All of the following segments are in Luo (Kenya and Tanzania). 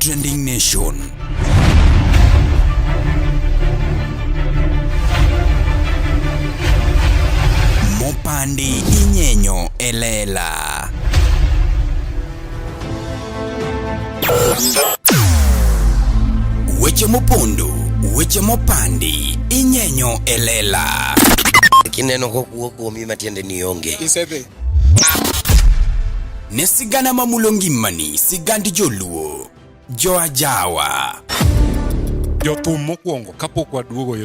Trending Nation. Mopandi inyenyo elela. Weche mopondo, weche mopandi inyenyo elela. Kineno kokuoko mi matiende ni onge. Isebe. Ne sigana mamulongimani, sigandi joluo, joajawa. Jothum mokwongo kapok waduogo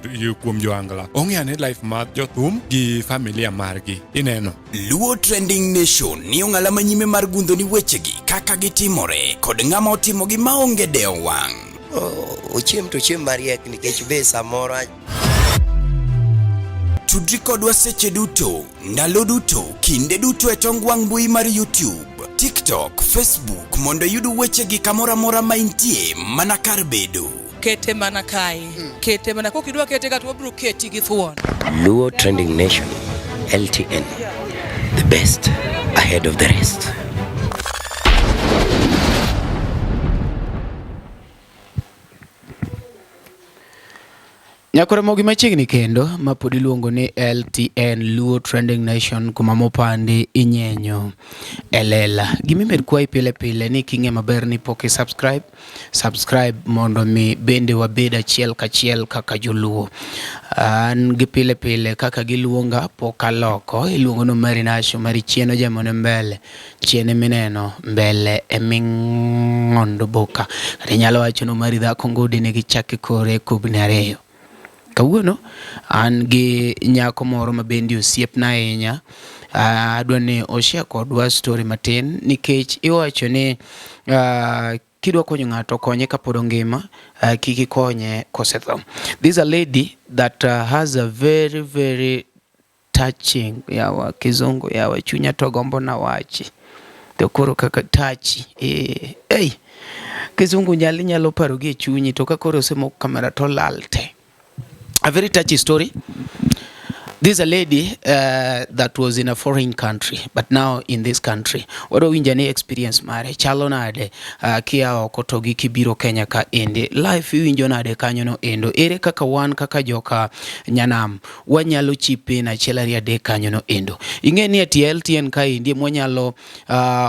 kuom joangla. Ong'eane life mar jothum gi familia margi. Ineno. Luo Trending Nation ni ong'ala manyime mar gundo ni wechegi kaka gitimore kod ng'ama otimogi maonge deo wang'. Ochiem to chiem mariek nikech be samoro Tudri kodwa seche duto, ndalo duto, kinde duto e tong wang' mbui mar YouTube, TikTok, Facebook mondo yudu wechegi kamora mora maintie mana kar bedo. Kete mana kai. Kete mana kokidwa kete ka to bro keti gi thuon. Luo Trending Nation, LTN, the best ahead of the rest. Nyakore mogi machiegni kendo ma pod iluongo ni LTN Luo Trending Nation kuma mopandi inyenyo elela. Gimimed kwa pile pile ni king'e maber ni poki subscribe mondo mi bende wabed achiel kachiel kaka joluo. An gi pile pile kaka giluonga poka loko iluongo no Mary Nasho Mary Chieno jamone mbele chiene mineno mbele eming'ondo boka kata nyalo wacho no Mary dhako ngudi ni gichaki kore kubni ariyo. Kawuono an gi nyako moro ma bende osiepna ahinya. Adwa ni oshare kodwa story matin nikech iwacho ni kidwa konyo ng'ato konye kapod ngima, kiki konye kosetho. This is a lady that has a very touching yawa kizungu yawa chunya to gombo na wachi to koro kaka touch kizungu nyalo paro gi chunyi to ka koro semo kamera to lalte. A very touchy story. This is a lady that was in a foreign country, but now in this country. What do we experience mare? Chalo nade kia okotogi kibiro Kenya ka ende. Life winjo nade kanyo no endo. Ere kaka wan kaka joka nyanam. Wanyalo chipe na chelaria de kanyo no endo. Inge ni ati LTN ka indi mwanyalo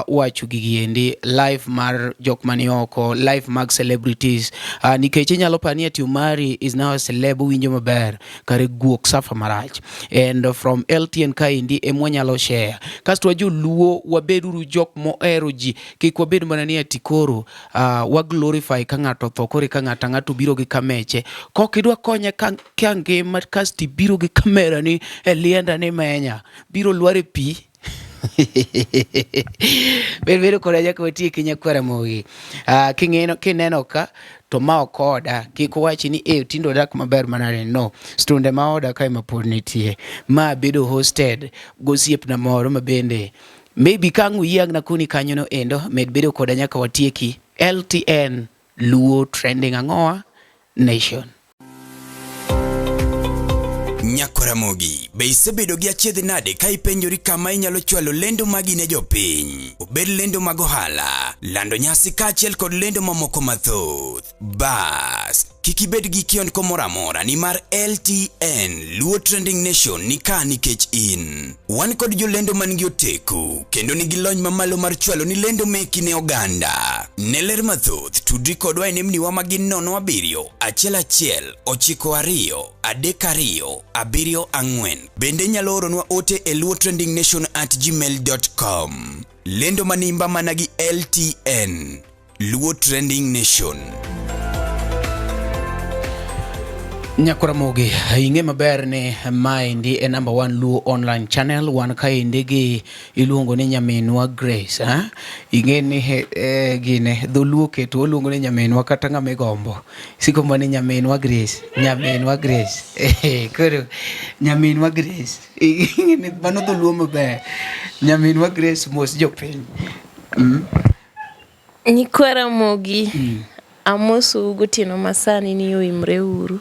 wachu gigiendi. Life mar jok manioko. Life mag celebrities. Nikeche nyalo pani ati umari is now a celeb winjo maber. Kare guok safa marach. And from LTN kaindi emwanyalo share kasto wajo luo wabeduru jok moero ji kik wabed mana ni ati koro wa glorify ka ng'ato tho kore ka ng'ato biro gi kameche kokidwa konye ka ngima kasti biro gi kamera ni elienda ni menya biro lware pi Bero koda jako watie Kenya kwara mogi. Kineno ka to ma okoda kiko wachi ni tindo dak maber manare no stunde ma oda kai mapod nitie ma bedo hosted gosiep na moro mabende maybe kangu yiang na kuni kanyo no endo med bedo koda nyaka watieki LTN Luo Trending Angoa Nation. Nyakora mogi, be isebedo gi achiedh nade ka ipenjori kama inyalo chwalo lendo magi ne jopiny. Obed lendo mag ohala, lando nyasi kaachiel kod lendo mamoko mathoth. Bas, kik ibed gi kionko moro amora ni mar LTN Luo Trending Nation ni ka nikech in. Wan kod jolendo man gi oteku kendo nigi lony mamalo mar chwalo ni lendo meki ne oganda. Ne ler mathoth tudri kodwa e nembniwa magin 07 1 92 32 74. Bende nyalo oronwa ote e luotrendingnation@gmail.com. Lendo manimba managi LTN Luo Trending Nation. Nyakora mogi, inge maber ni maendi e number 1 Luo online channel. Wan kaindi gi iluongo ni nyaminwa Grace. Inge ni gine dho Luo keto oluongo ni nyaminwa kata ng'ama igombo. Siko mani nyaminwa Grace. Nyaminwa Grace. Koro nyaminwa Grace. Inge ni mano dho Luo maber. Nyaminwa Grace mos jopiny. Nyikwara mogi. Amosu gotieno masani ni oimre uru.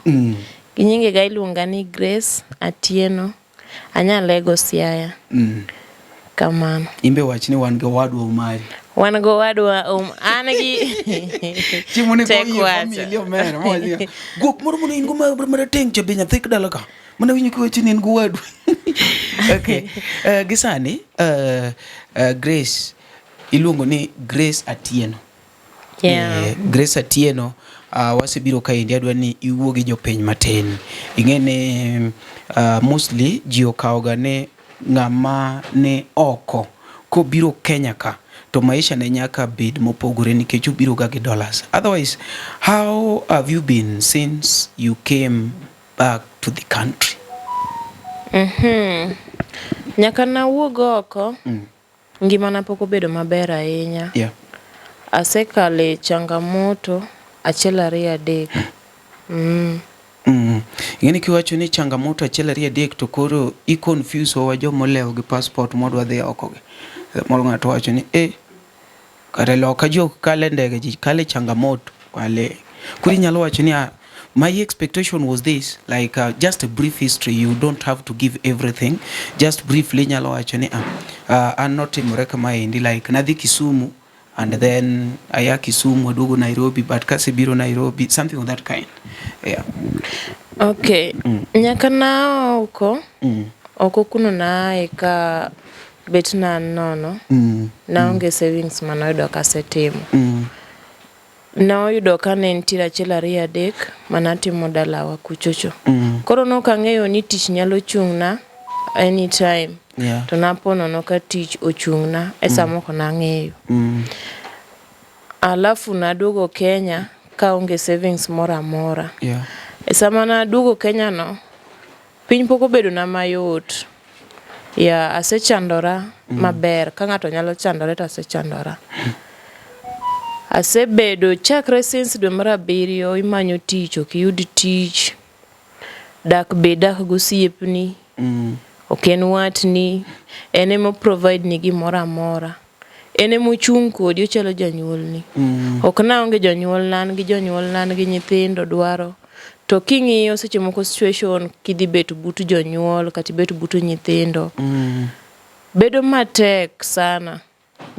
Ginyinge ga iluonga ni Grace Atieno. Anya Lagos Siaya. Kamano. Imbe wach ni wan go wadwa umari. Wan go wadwa an gi Chimone ko tek yi wacho. family omera mo ya. Gok moro mo ingo mara teng che binya thik dala ka. Mana winyo ko chini ingo wadwa. Okay. Gisani Grace iluongo ni Grace Atieno. Yeah. Grace Atieno wasebiro kaendi adwa ni iwuo gi jopiny matin. Ing'ene mostly ji okawoga ne ng'ama ne oko kobiro Kenya ka to maisha ne nyaka bed mopogore nikech obiro ga gi dollars. Otherwise, how have you been since you came back to the country? Nyaka nawuog oko. Ngimana pok obedo maber ahinya. Yeah. Asekale changamoto achiel ariyo adek. Ing'eni kiwacho ni changamoto achiel ariyo adek to koro i-confuse wa jomolewo gi passport modwa dhi oko gi. Moro ng'ato wacho ni kare loka jok kale ndege ji kale changamoto wale. Kuri nyalo wacho ni my expectation was this, like just a brief history. You don't have to give everything. Just briefly nyalo wacho ni I'm not in kama endi, like nadhi Kisumu and then aya Kisumu aduogo Nairobi, but kasebiro Nairobi, something of that kind. Yeah. Okay. Nyaka na oko. Oko kuno na eka bet na nono. Naonge savings manoyudo kasetimo. Noyudo ka ne nitiere achiel ariyo adek manatimo dalawa kuchocho. Koro nokang'eyo ni tich nyalo chung'na anytime. Yeah. To napono no ka tich ochung'na samoko nang'eyo. Alafu naduogo Kenya ka onge savings mora mora. Yeah. Sama naduogo Kenya no, piny pok obedo na mayot. Ya asechandora maber, ka ng'ato nyalo chandore to asechandora. Asebedo chakre since dwe mar 7 imanyo tich, ok yud tich. Dak gosiepni. Ok en watni. En emo provide ni gimoro amora. En emo chung' kodi ochalo janyuolni. Ok naonge jonyuolna, an gi jonyuolna, an gi nyithindo dwaro. To king'iyo seche moko situation kidhi bet but jonyuol kata bet but nyithindo. Bedo matek sana.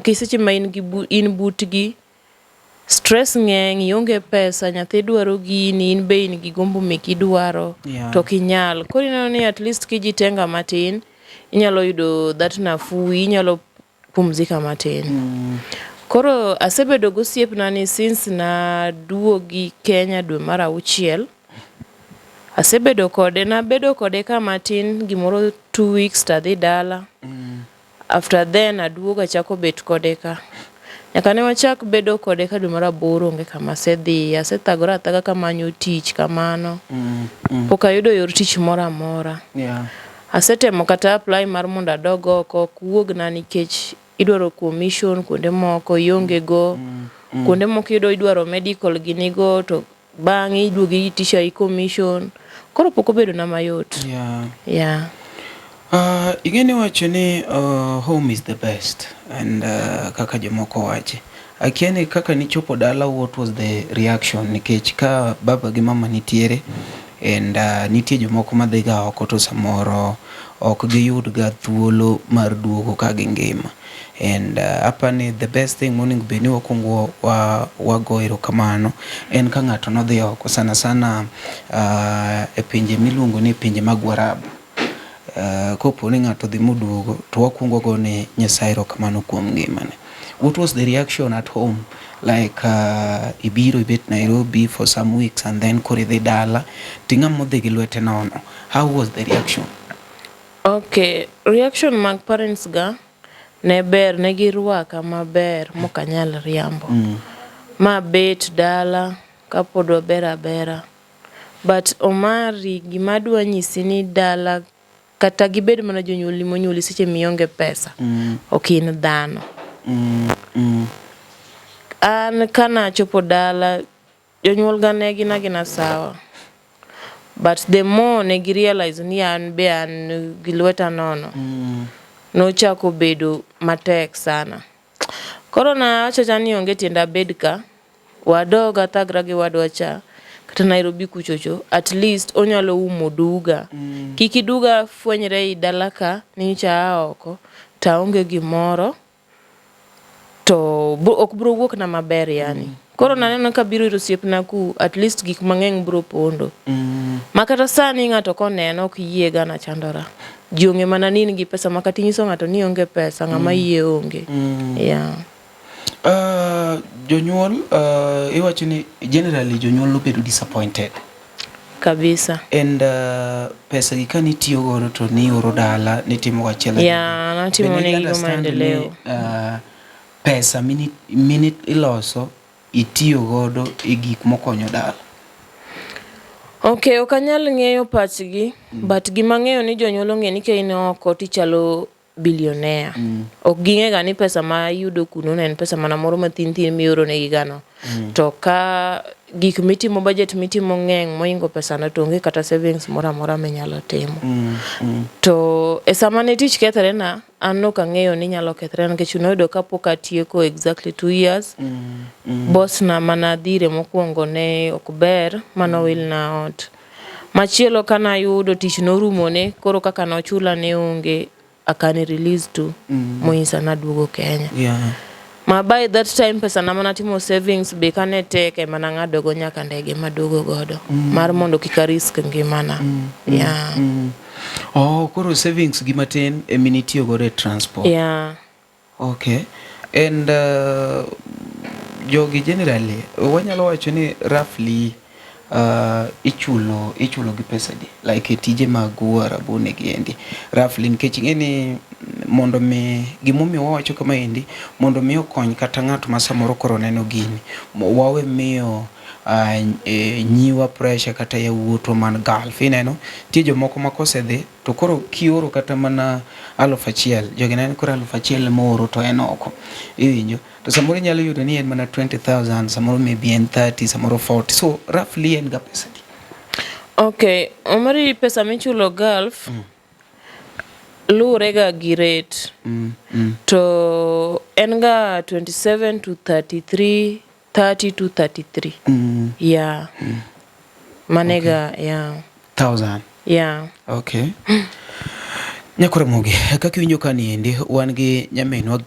Kiseche ma in butgi, stress ng'eny, ionge pesa, nyathi dwaro gini, in be in gi gombo meki dwaro, to kinyal. Koro ineno ni at least kijitenga matin, inyalo yudo that nafuu, inyalo pumzika matin. Koro asebedo gosiepna ni since na duogi Kenya dwe mar 6. Asebedo kode, nabedo kode ka matin, gimoro 2 weeks tadhi dala. After then aduoga chako bet kode ka. Nyaka ne wachak bedo kode ka dwe mar 8 onge kama asedhi, asethagora athaga kamanyo tich kamano. Pok ayudo yor tich moro amora. Yeah. Asetemo kata apply mar mondo adog oko, kuwuogna nikech idwaro commission kuonde moko ionge go. Kuonde moko idwaro medical ginigo to bang'e iduogi itisha i commission. Koro pok obedo na mayot. Yeah. Yeah. Ing'eni wacho ni home is the best, and kaka jomoko wache. Akiani kaka nichopo dala, what was the reaction? Nikech ka baba gi mama nitiere, and nitie jomoko madhiga oko to samoro ok giyud ga thuolo mar duogo ka gingima. And apani the best thing monego beni wakungo wago erokamano en ka ng'ato nodhi oko, sana sana e pinje miluongo ni pinje mag Warabu. Kopo ni ng'ato dhi moduogo to wakungo go ne Nyasaye erokamano kuom ngimane. What was the reaction at home? Like ibiro ibet Nairobi for some weeks and then kore dhi dala tinga modhi gi lwete nono. How was the reaction? Okay, reaction mag parents ga ne ber, ne girwaka maber mokanyal riambo. Ma bet dala kapod wabera bera. But Omari, gimadwa nyisi ni dala kata gibed mana jonyuoli monyuoli seche mionge pesa. Ok in dhano. An kana chopo dala, jonyuol ga ne gina sawa. But the more ne realize ni an be an gilweta nono. No chako bedo matek sana. Koro na acha ni onge tienda bedka, wadoga thagra gi wadwa cha, kata Nairobi kuchocho, at least onyalo umo duga. Kiki duga fwenyre i dalaka ni cha oko, taonge gimoro to ok bro wuok na maber yani. Koro naneno ka biro osiepna ku at least gik mang'eny bro pondo. Makata sani ng'ato koneno ok yiega na chandora. Jonge mana nini gi pesa makati nyiso ng'ato ni onge pesa ng'ama yie onge. Yeah. Jonyuol iwacho ni generally jonyuol obedo disappointed kabisa. And pesa gi kani tiyo godo to ni oro dala ni timo gachiel. Yeah, natimo ne gigo maendeleo. Pesa minute iloso itiyo godo e gik mokonyo dala. Okay, okanyal ng'eyo pachgi, but gima ng'eyo ni jonyuol ng'e ni kain oko tichalo billionaire. Ok ging'ega ni pesa ma yudo kuno en pesa mana moro mathin mioro ne gigano. To ka gik mitimo budget mitimo ng'eng moingo pesa na to onge kata savings mora minyalo timo. To sama ne tich kethre na an ok ang'eyo ni nyalo kethre nikech noyudo kapok atieko exactly 2 years. Boss na mana dhire mokwongo ne ok ber mano wil na ot. Machielo kana yudo tich norumo ne koro kaka nochula ne onge akani release to moisa na duogo Kenya. Yeah. Ma by that time pesa na mana timo savings be kane teke mana ng'ado go nyaka ndege madogo godo mar mondo kika risk ngimana. Yeah. Oh, koro savings gi matin e minitio go re transport. Yeah. Okay. And jogi generally wanyalo wacho ni roughly ichulo gi pesa di like tije mag Arabuni giendi roughly nikech ng'eni mondo me gimomi wawacho kama endi mondo miyo kony kata ng'ato ma samoro koro neno gini wawe miyo nyiwa pressure kata ya wuoto man Gulf ineno tie jomoko makosedhi to koro kioro kata mana 1,000 jogi neno koro 1,000 moro to en oko iwinjo to samoro nyalo yudo ni en mana 20,000 samoro maybe en 30 samoro 40 so roughly en ga pesa di. Okay, omari pesa michulo Gulf lurega gi rate to en ga 27 to 33 30 to 33. Yeah. Manega, okay. Yeah. 1,000. Yeah. Okay. Nyakore mugi, kaki winjo ka ni endi, wan gi nyaminwa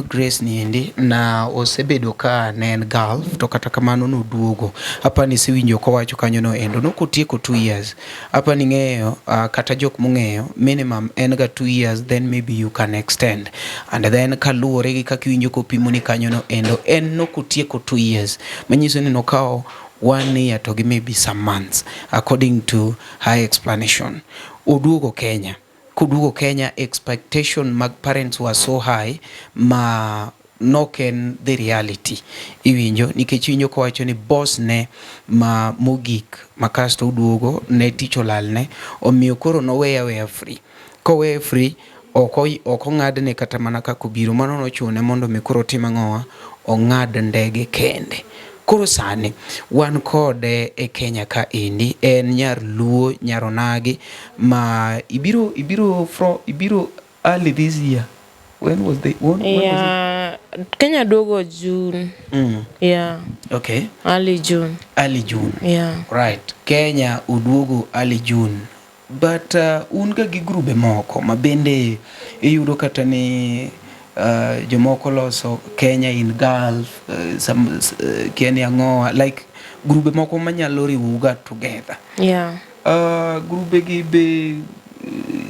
Grace ni endi, na osebedo ka nen Gulf, to kata kamano no duogo. Hapa ni siwinjo kwa wacho kanyo no endo, no kutieko 2 years. Hapa ni ng'eyo, kata jok mung'eyo, minimum enga 2 years, then maybe you can extend. And then kaluore gi kaki winjo kopimo ni kanyo no endo, en no kutieko 2 years. Manyiso ni no kao 1 year to gi maybe some months, according to her explanation. Uduogo Kenya. Kuduogo Kenya, expectation mag parents were so high ma noken the reality iwinjo nikech winjo ko wacho ni boss ne ma mogik makasto uduogo ne tich olalne omiyo koro no weya free ko weya free oko ng'adne kata mana kako biro mano nochune mondo mi koro tim ang'owa ong'ad ndege kende. Koro sani wan kode e Kenya ka endi en nyar luo nyaronagi ma ibiro early this year. When was the when yeah, was it? Kenya dogo June. Yeah. Okay. Early June. Yeah. Right. Kenya uduogo early June. But unga gi grube moko mabende iyudo kata ni jomoko loso Kenya in Gulf, some Kenya ngoa like grube moko manyalo riwuga together. Yeah. Grube gi be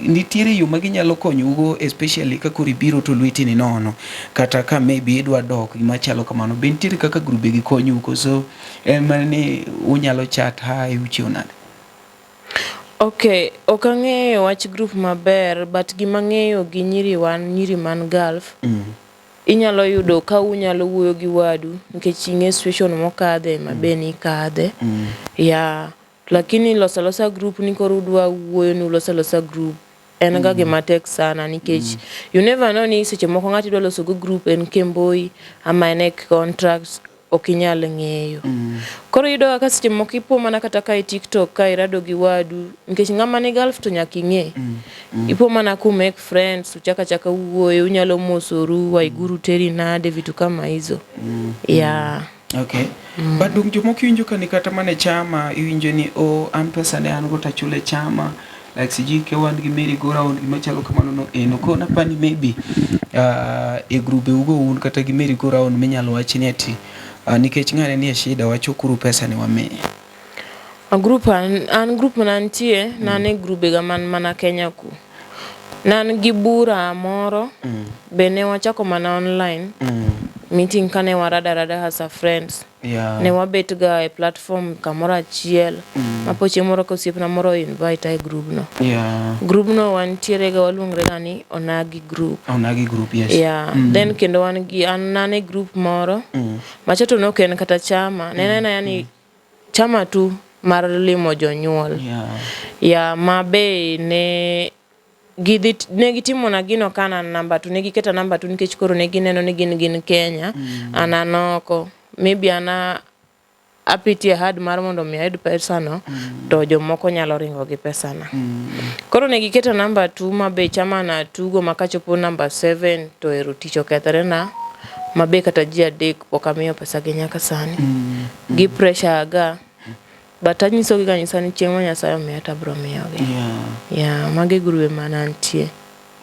nitiere yo maginyalo konyugo especially ka kuri biro to lwiti ni nono kata ka maybe idwa dok gima chalo kamano be nitiere kaka grube gi konyugo so mani unyalo chat hai uchionade. Okay, okang'eyo wach group maber but gima ng'eyo gi nyiri man Gulf. Inyalo yudo ka unyalo wuoyo gi wadu nikech ing'e situation mokadhe mabeni kadhe. Yeah. Lakini losa group ni koro udwa wuoyo ni losa group en ga gima tek sana nikech you never know ni seche moko ng'ati dwa loso go group en kemboi ama en contracts okinyal ng'eyo. Koro yudo ka seche moko ipo mana kata ka TikTok ka irado gi wadu nikech ng'ama ni Gulf to nyaki ng'e. Ipo mana ku make friends uchaka wuoyo unyalo mosoru waiguru teri nade vitu kama hizo. Yeah. Okay. But dung jomoko winjo ka ni kata mane chama iwinjo ni an pesa ne an go tachule chama like siji ke wan gi merry go round gima chalo kamano no eno ko na pani maybe e grube ugo un kata gi merry go round minyalo wachni ati nikech ng'ane ni shida wachokuru pesa ni wame a group an group manantie nane grube ga man mana Kenya ku nan gi bura moro bene wachako mana online meeting kane warada as a friends ne wabet ga e platform kamora achiel mapoche moro ko siepna moro invite ai group no group no wantiere ga waluongre ga ni Onagi group yes then kendo wan gi nane group moro machato no ken kata chama nena yani chama tu mar limo jonyuol mabe ne gitimo na gino kana namba tu negiketa namba tu nikech koro ne gineno ni gin Kenya ananoko maybe ana apiti had mar mondo mi ayud pesa no to jomoko nyalo ringo gi pesa na koro ne giketa namba tu mabe chama na tugo makachopo namba 7 to eruticho kethre na mabe kata ji adek pokamiyo pesa gi nyaka sani gi pressure ga batanyiso gi ganyisa ni chieng' Nyasaye omiya tabro miyogi magi grube manantie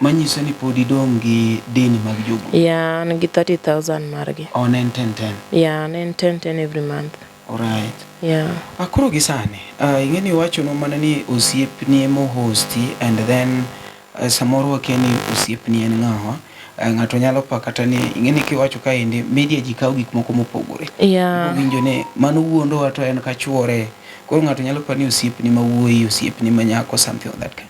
manyiso ni podi dong gi deni mag jogo ngi 30,000 margi nen 10 nen 10 every month alright akoro gi sani ingeni wacho no mana ni osiepni mo hosti and then samoro wakeni osiepni en ngawa ngato nyalo pa kata ni ingeni kiwacho ka indi media jikaw gik moko mopogore winjo ne mano wuondo wato en ka chuore koro ngato nyalo pa ni osiepni mawuoyi osiepni manyako something like that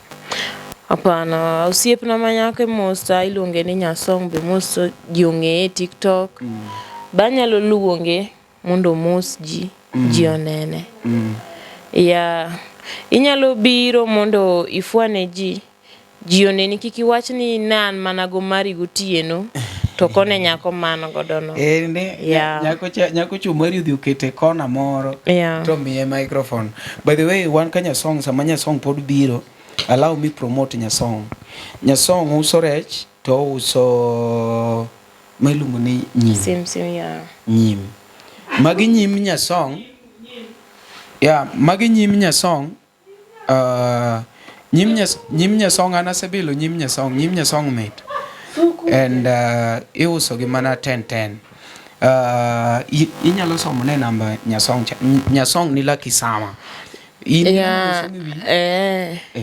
apana osiepna manyako mosta iluonge ni Nyasong be mosto jiong'e TikTok banyalo luonge mondo mos ji onene inyalo biro mondo ifwane ji oneni kiki wach ni nan manago mari gotieno to kone nyako mano godono nyako chumari udhi ukete kona moro to miye microphone. By the way, one kanya song samanya song pod biro allow me promote Nyasong uso rech to uso mailungo ni nyim nyim magi nyim Nyasong magi nyim Nyasong nyim Nyasong anasebilo nyim Nyasong mate and iuso gi mana 10 inyalo somo ne namba Nyasong ni Lucky Sama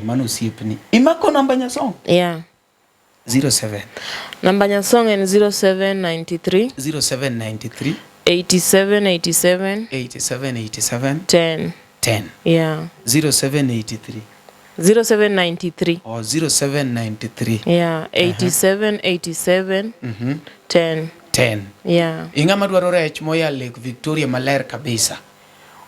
mano siepni imako namba Nyasong 07 namba Nyasong en 0793 87 10 0793 or 0793 87 10 ingama dwaro rech moya Lake Victoria maler kabisa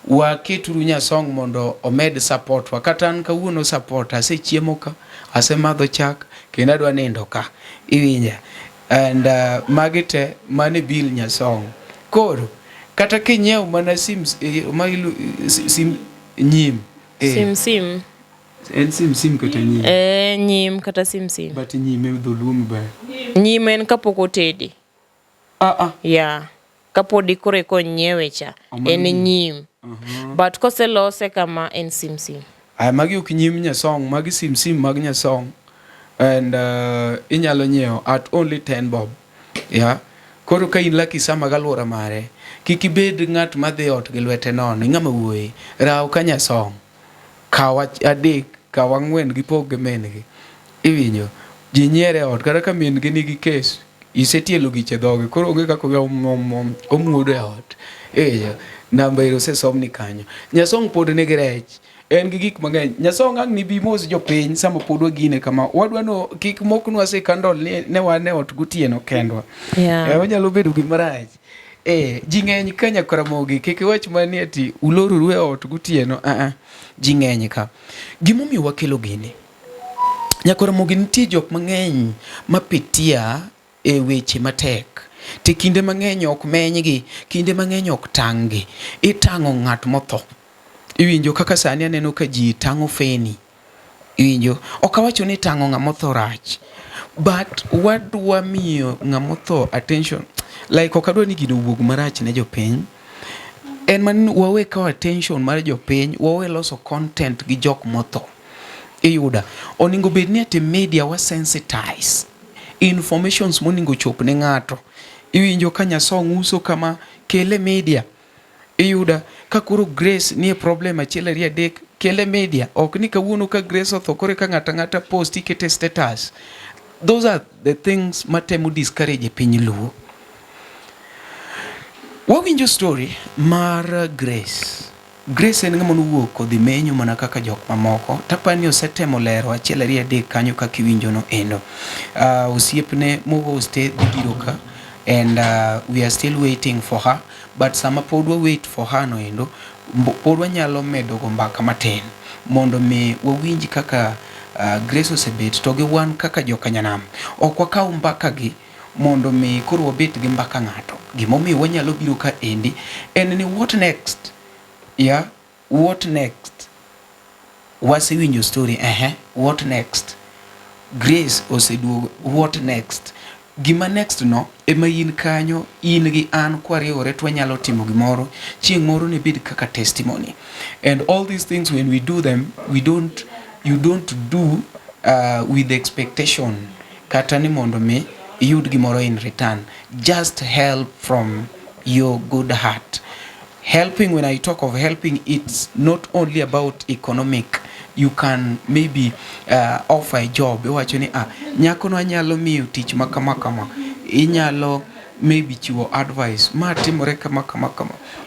waketuru Nyasong mondo omed support wakatan kawuono support ase chiemo ka ase madho chak kendo adwa nindo ka iwinja and magite mane bill Nyasong koro kata kinyeo mana sim nyim sim en sim kata nyim nyim kata sim but nyim e dholumu ba nyim en kapok otedi kapodi kore ko nyiewe cha en nyim but koselose kama en sim magi ok nyim Nyasong magi sim mag Nyasong and inyalo nyiewo at only 10 bob koro ka in Lucky Sama galwora mare kiki bed ngat madhi ot gi lwete nono ngama wuoyi raw ka Nyasong kawa adek kawa 4 gi pog mengi iwinjo ji nyiere ot kata ka min gi nigi kes isetielo gi chedhoge koro onge kako omuodo ot namba iro se somni kanyo Nyasong pod nigi rech en gi gik mang'eny Nyasong ang ni bi mos jopiny sama pod wagine kama wadwano kik moknwa se kandol ne wane ot gotieno kendwa onyalo bedo gima rach ji ng'eny ka Nyakaramogi kik wach mani ati uloru e ot gotieno ji ng'eny ka gimomiyo wakelo gini Nyakaramogi nitie jok mang'eny mapitia e weche matek te kinde mang'eny ok menygi kinde mang'eny ok tanggi itang'o ng'at motho iwinjo kaka sani aneno ka ji tang'o feni iwinjo ok awacho ni tang'o ng'amotho rach but wadwa miyo ng'amotho attention like ok adwa ni gino wuog marach ne jopiny en man wawe kawo attention mar jopiny wawe loso content gi jok motho iyuda oningo bedni ati media wa sensitize informations moningo chop ne ng'ato. Iwinjo ka Nyasong uso kama kele media, iyuda ka koro Grace nie problem achiel ariyo adek kele media, ok ni kawuono ka Grace otho kore ka ng'ata post ikete status. Those are the things matemo discourage piny Luo. Wawinjo story mar Grace. Grace en ng'ama nowuok odhi menyo mana kaka jok mamoko. Tapani osetemo lero achiel ariyo adek kanyo kaka iwinjo no endo. Osiepne mohoste biro ka, and we are still waiting for her, but sama pod wa wait for her no endo, pod wanyalo medo go mbaka matin mondo mi wawinj kaka Grace osebet to gi wan kaka joka Nyanam. Ok wakaw mbaka gi mondo mi koro wabet gi mbaka ng'ato. Gimomiyo wanyalo biro ka endi en ni what next? Yeah, what next? Wasewinjo story, what next? Grace oseduogo, what next? Gima next no ema in kanyo, in gi an kwariwore to wanyalo timo gimoro chieng' moro ne bed kaka testimony. And all these things, when we do them, you don't do with expectation kata ni mondo me yud gimoro in return. Just help from your good heart. Helping, when I talk of helping, it's not only about economic. You can maybe offer a job. Iwacho ni nyako no anyalo miyo tich makama. Inyalo maybe chiwo advice ma timore kama.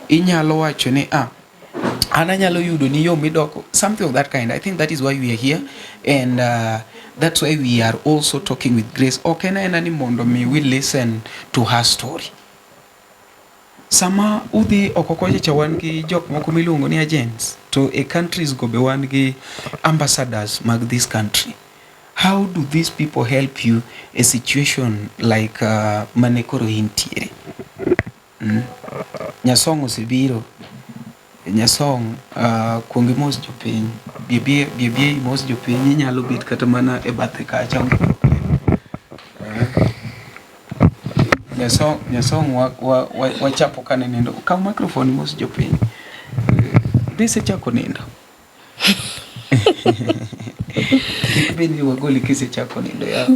Inyalo wacho ni ananyalo yudo ni yo midoko, something of that kind. I think that is why we are here, and that's why we are also talking with Grace. Okay, na ni mondo mi we listen to her story. Sama udhi okokoje cha wan gi jok moko miluongo ni agents to a countries go be wan gi ambassadors mag this country. How do these people help you a situation like manekoro intiere? Nyasong osebiro. Nyasong kuongi mos jopiny. Bibie mos jopiny, inyalo bit kata mana e bathe kacha. Nyasong wachapo kane nindo. Kaw microphone mos jopiny. Dise chako nindo. Bini wagoli kise chako nindo ya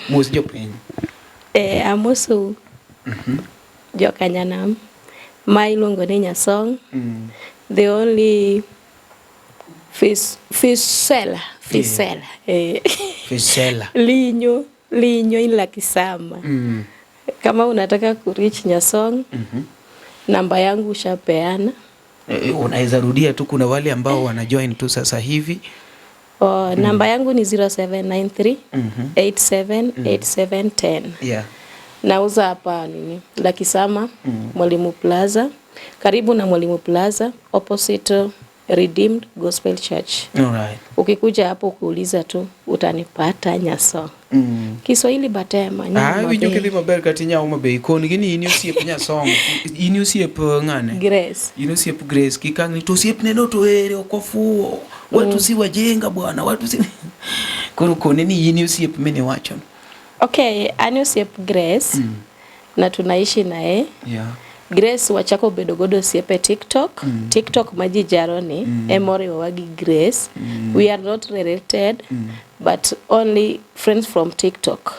mos jopiny. Amosu joka Nyanam. Ma iluongo ni Nyasong. The only Fisela. Linyo ila Kisama. Kama unataka kurich Nyasong, namba yangu ushapeana. Unaweza rudia tu, kuna wale ambao wana join tu sasa hivi. Namba yangu ni 0793 878710. Yeah. Nauza hapa nini? La Kisama, Mwalimu Plaza. Karibu na Mwalimu Plaza, opposite Redeemed Gospel Church. Alright. Ukikuja hapo kuuliza tu utanipata Nyasong. Kiswahili batema nyama. Winjo kili maber kati nya uma be kon gini ini osiep Nyasong. Ini osiep ngane? Grace. Ini osiep Grace kikang ni to osiep neno to ere okofuo. Watu si wajenga bwana, watu si. Koro kone ni ini osiep mene wacho. Okay, ani osiep Grace. Na tunaishi naye. Yeah. Grace wachako bedo godo siepe TikTok. TikTok maji jaroni. Emori wawagi Grace. We are not related, but only friends from TikTok.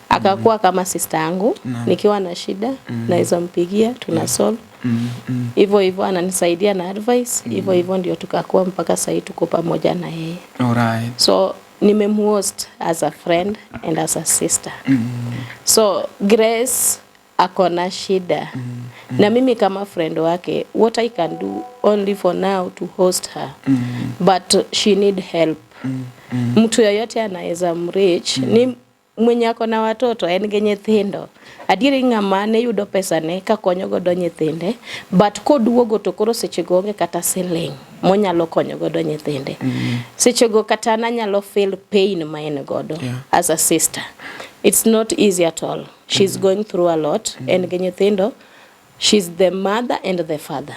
Akakuwa kama sister yangu. Nikiwa na shida, naweza mpigia, tunasolve. Hivyo ananisaidia na advice. Hivyo ndio tukakuwa mpaka sasa tuko pamoja na yeye. Alright. So nimemhost as a friend and as a sister. So Grace akona shida. Na mimi kama friend wake, what I can do only for now to host her. But she need help. Mtu yoyote anaweza mreach. Ni mwenye akona watoto, en gi nyithindo. Adieri ng'amane yudo pesa ne ka konyo godo nyithinde. But koduogo to koro sechego onge kata siling monyalo konyo godo nyithinde. Sechego kata nanyalo feel pain ma en godo as a sister. It's not easy at all. She's going through a lot. And nyithindo, she's the mother and the father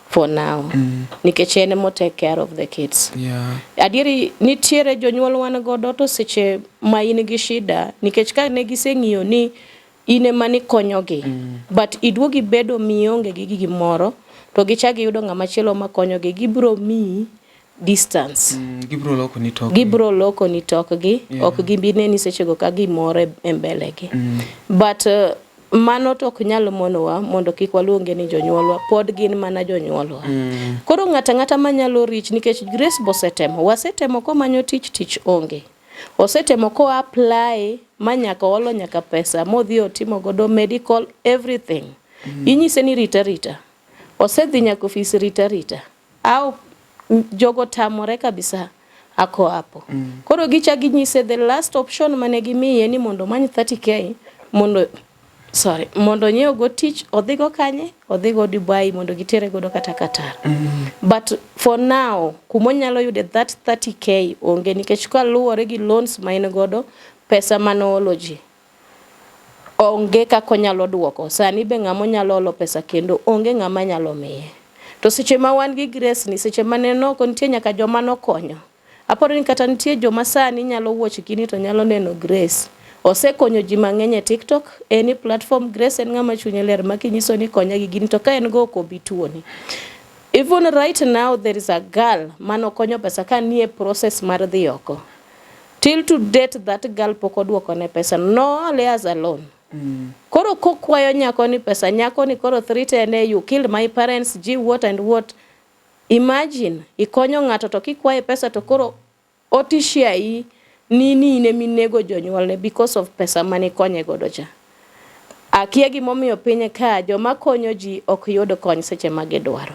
for now. Nikech ene mo take care of the kids. Yeah. Adieri nitiere jonyuol wan godo to seche ma in gi shida nikech ka ne giseng'iyo ni ine mani konyogi. But iduogi bedo mionge gi gimoro to gichagi yudo ng'ama chielo ma konyogi, gibro mi distance. Gibro loko ni tok. Gibro loko ni tokgi, Yeah. ok gibine ni sechego ka gimore e mbelegi. But mano to ok nyalo monowa mondo kik waluonge ni jonyuolwa, pod gin mana jonyuolwa. Koro ng'ata manyalo rich nikech Grace bosetemo, wasetemo ko manyo tich onge. Osetemo ko apply manyaka olo nyaka pesa modhi otimo godo medical everything. Inyise ni rita. Osedhi nyaka office rita. Au jogo tamore kabisa ako hapo. Koro gichagi nyise the last option mane gimiye ni mondo many 30k mondo nyiew go tich, odhigo kanye, odhigo Dubai mondo gitere godo kata Qatar. But for now, kumonyalo yude that 30k onge nikech ka luwore gi loans main godo, pesa manology. Onge kako nyalo duoko. Sani be ng'amo nyalo olo pesa kendo onge ng'ama nyalo miye. To seche ma wan gi Grace ni seche maneno ko nitie nyaka joma nokonyo. Aparo ni kata nitie joma sani nyalo watch kini to nyalo neno Grace. Osekonyo ji mang'eny e TikTok, any platform. Grace en ng'ama chunye ler makinyiso ni konya gi gini to ka en go ko bituoni. Even right now there is a girl mano konyo pesa ka nie process mar dhi oko. Till to date that girl poko duoko ne pesa, no layers alone. Koro kokwayo nyako ni pesa, nyako ni koro 310 you killed my parents, what and what. Imagine ikonyo ng'ato to kikwaye pesa to koro otishia hii nini ine minego jonyuolne because of pesa mani konye godo cha. Akia gimomiyo pinye ka joma konyo ji ok yud kony seche magidwaro.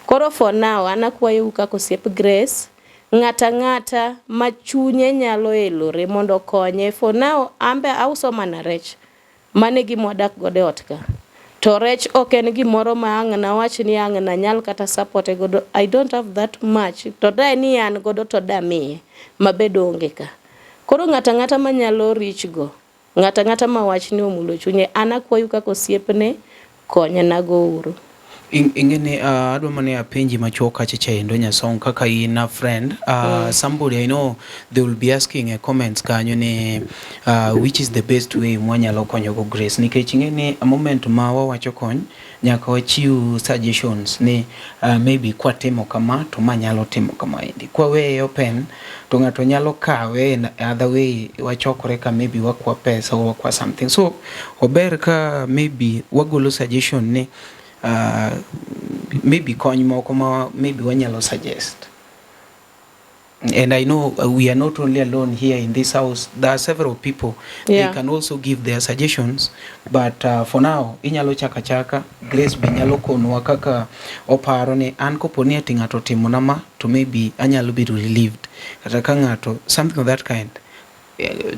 Koro for now anakwayo kako siep Grace, ng'ata machunye nyalo elore mondo konye. For now ambe auso mana rech mane gimodak gode otka. To rech ok en gimoro ma ang' na wach ni ang' na nyal kata support godo. I don't have that much. To da ni an godo to da miye mabedo onge ka. Koro ng'ata manyalo rich go, ng'ata ma wach ni omulo chunye, anakwayo kako siepne konye nago uru. Ingene adwa mane apenji machoka chendo nyasong kaka ina friend somebody I know they will be asking a comments kanyo ni which is the best way mwanyalo konyo go Grace nikech ingene a moment ma wawacho kony nyaka wachiu suggestions ni maybe kwa timo kama to manyalo timo kama indi kwa we open to ngato nyalo kawe in other way wachokore ka maybe wakwa pesa or wakwa something so ober ka maybe wagolo suggestion ni maybe kony moko ma maybe wanyalo suggest. And I know we are not only alone here in this house. There are several people. Yeah. They can also give their suggestions. But for now, inyalo chaka Grace binyalo konwa kaka oparo ni anko poni ati ngato timo nama to maybe anyalo be relieved. Kata ka ngato something of that kind.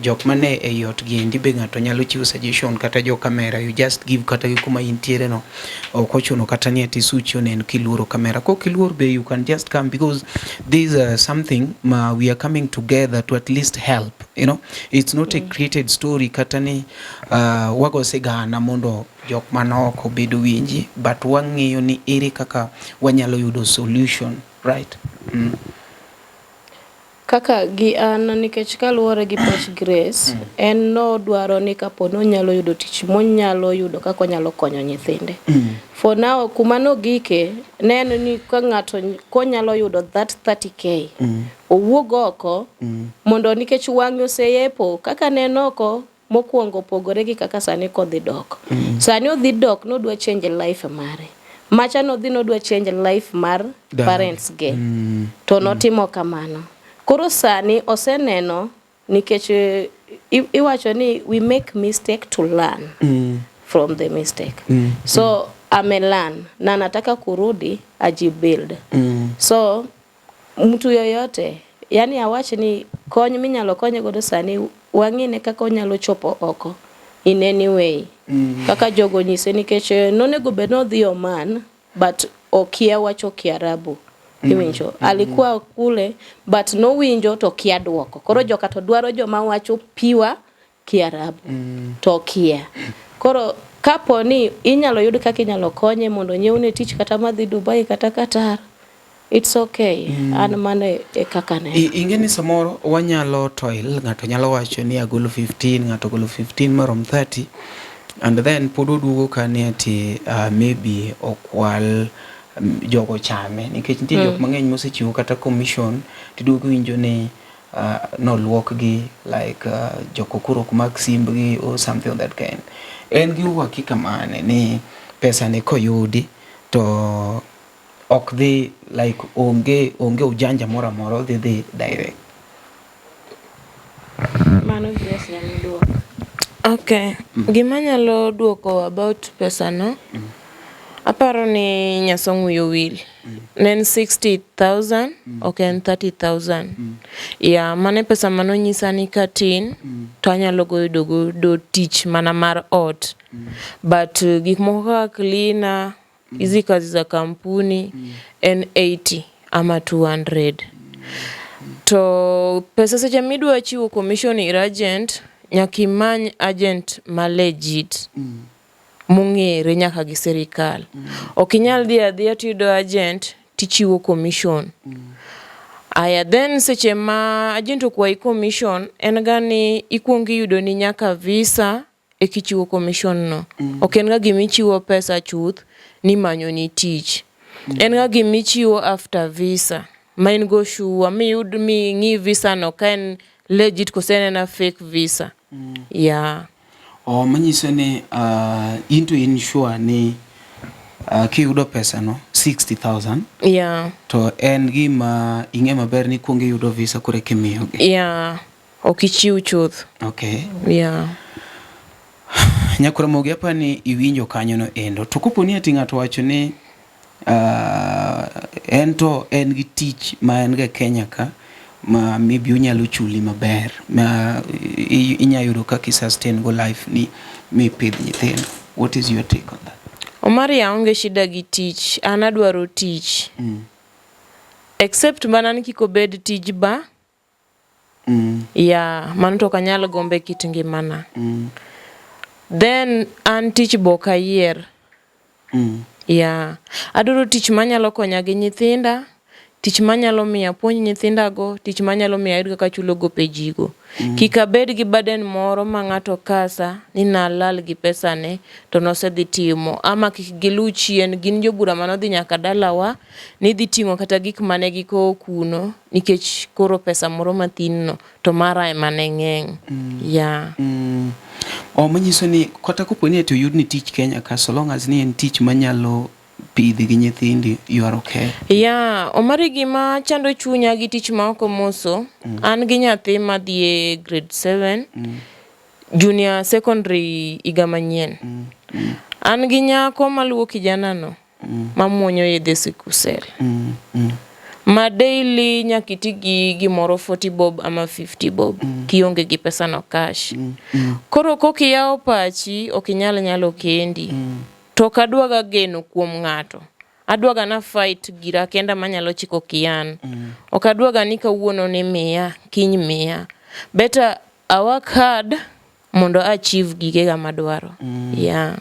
Jok mane e yot gi ndi be ngato nyalo chiwo suggestion kata jo camera you just give kata kuma intiere no okochuno kata ni ati suchi onen kiluoro camera ko kiluor be you can just come because this is something we are coming together to at least help, you know. It's not a created story kata ni wago segana mondo jok manoko bedo winji but wang'iyo ni ere kaka wanyalo yudo solution, right? Kaka gi an nikech kaluwore gi pach Grace en no dwaro ni kapo no nyalo yudo tich monyalo yudo kako nyalo konyo nyithinde. For now kuma no gike neno ni ka ngato ko nyalo yudo that 30k owuog oko mondo nikech wang'e oseyepo kaka neno oko mokuongo pogore gi kaka sani kodhi dok. Sani odhi dok no dwa change life mare. Macha no dhi no dwa change life mar parents ge. To notimo kamano. Koro sani oseneno nikech iwacho ni we make mistake to learn from the mistake. So amelearn na nataka kurudi ajibuild. So mtu yoyote yani awache ni kony minyalo konye godo sani wang'ine kaka onyalo chopo oko in any way. Kaka jogo nyise nikech nonego beno dhi Oman but okia wacho Kiarabu. Iwinjo alikuwa kule but no winjo to kia duoko. Koro joka to dwaro joma wacho piwa Kiarabu to kia. Koro kapo ni inyalo yud kaka inyalo konye mondo nyeune tich kata madhi Dubai kata Qatar, it's okay. An mane e kaka ne ingeni samoro wanyalo toil ngato nyalo wacho ni agolo 15 ngato golo 15 marom 30 and then podo dugo kani ati maybe okwal jogo chame nikech nitie jok mang'eny mosechiwo kata commission tiduogo winjo ni noluok gi like joko kuro mag simbgi or something of that kind. En gi uhakika mane ni pesa ne koyudi to ok dhi like onge ujanja moro amora dhi direct? Mano Grace nyalo duoko. Okay. Gima nyalo duoko about pesa no, aparo ni nyasong wiyo wil. Nen 60,000, okay, and 30,000. Yeah, mane pesa mano nyisa ni katin, to anyalo goyo do tich mana mar ot. But gik moko kaka cleaner, hizi kazi za kampuni, en 80 ama 200. To pesa seche midwa chiwo commission ir agent, nyaka imany agent ma legit. Mung'ere nyaka gi serikal. Ok inyal dhi adhiya tiyudo agent tichiwo commission. Aya, then seche ma agent okwayi commission, en gani ikuongi yudo ni nyaka visa ekichiwo commission no. Ok en ga gimichiwo pesa chuth ni manyo ni tich. En ga gimichiwo after visa. Main go sure miyud mi ng'i visa no ka en legit kose en fake visa. Yeah. Manyiso ni into insure ni kiyudo pesa no 60,000. Yeah. To en gima ing'e maber ni kuongi yudo visa kure kimiyogi. Yeah. Okichiw chuth. Okay. Yeah. Nyakura mogi apa ni iwinjo kanyo no endo. To kopo ni ati ng'ato wacho ni en gi tich ma en ga Kenya ka ma maybe unyalo chuli maber ma inyayudo kaka sustain go life ni mi pidh nyithindo. What is your take on that? Omari aonge shida gi tich, an adwaro tich. Except mana ni kiko bed tij ba. Yeah, mano to kanyalo gombe kit ngimana. Then an tich boka yier. Yeah, adwaro tich manyalo konya gi nyithinda, tich manyalo miya puonj nyithinda go, tich manyalo miya ayud kaka chulo gope jigo. Kika bed gi burden moro ma ng'ato kasa ni nalal gi pesa ne to nosedhi timo, ama kik gilu chien gin jobura manodhi nyaka dalawa ni dhi timo kata gik mane giko kuno nikech koro pesa moro mathin no to mara ema ne ng'eny. Yeah. Manyiso ni kata kopo ni to yud ni tich Kenya ka, so long as ni en tich manyalo pidhi gi nyithindi, you are okay? Yeah, omari gima chando chunya gi tich ma oko moso, an gi nyathi ma dhie grade 7, junior secondary iga manyien. An gi nyako maluwo kijana no, mamuonyo yedhe sikusel. Ma daily nyakiti gi gimoro 40 bob ama 50 bob, kionge gi pesa no cash. Koro koki yao pachi, okinyal nyalo kendi. To kadwaga geno kuom ng'ato. Adwaga na fight gira kenda manyalo chiko kian. Okadwaga ni kawuono ni miya, kiny miya. Better I work hard mondo achieve gigega madwaro. Yeah.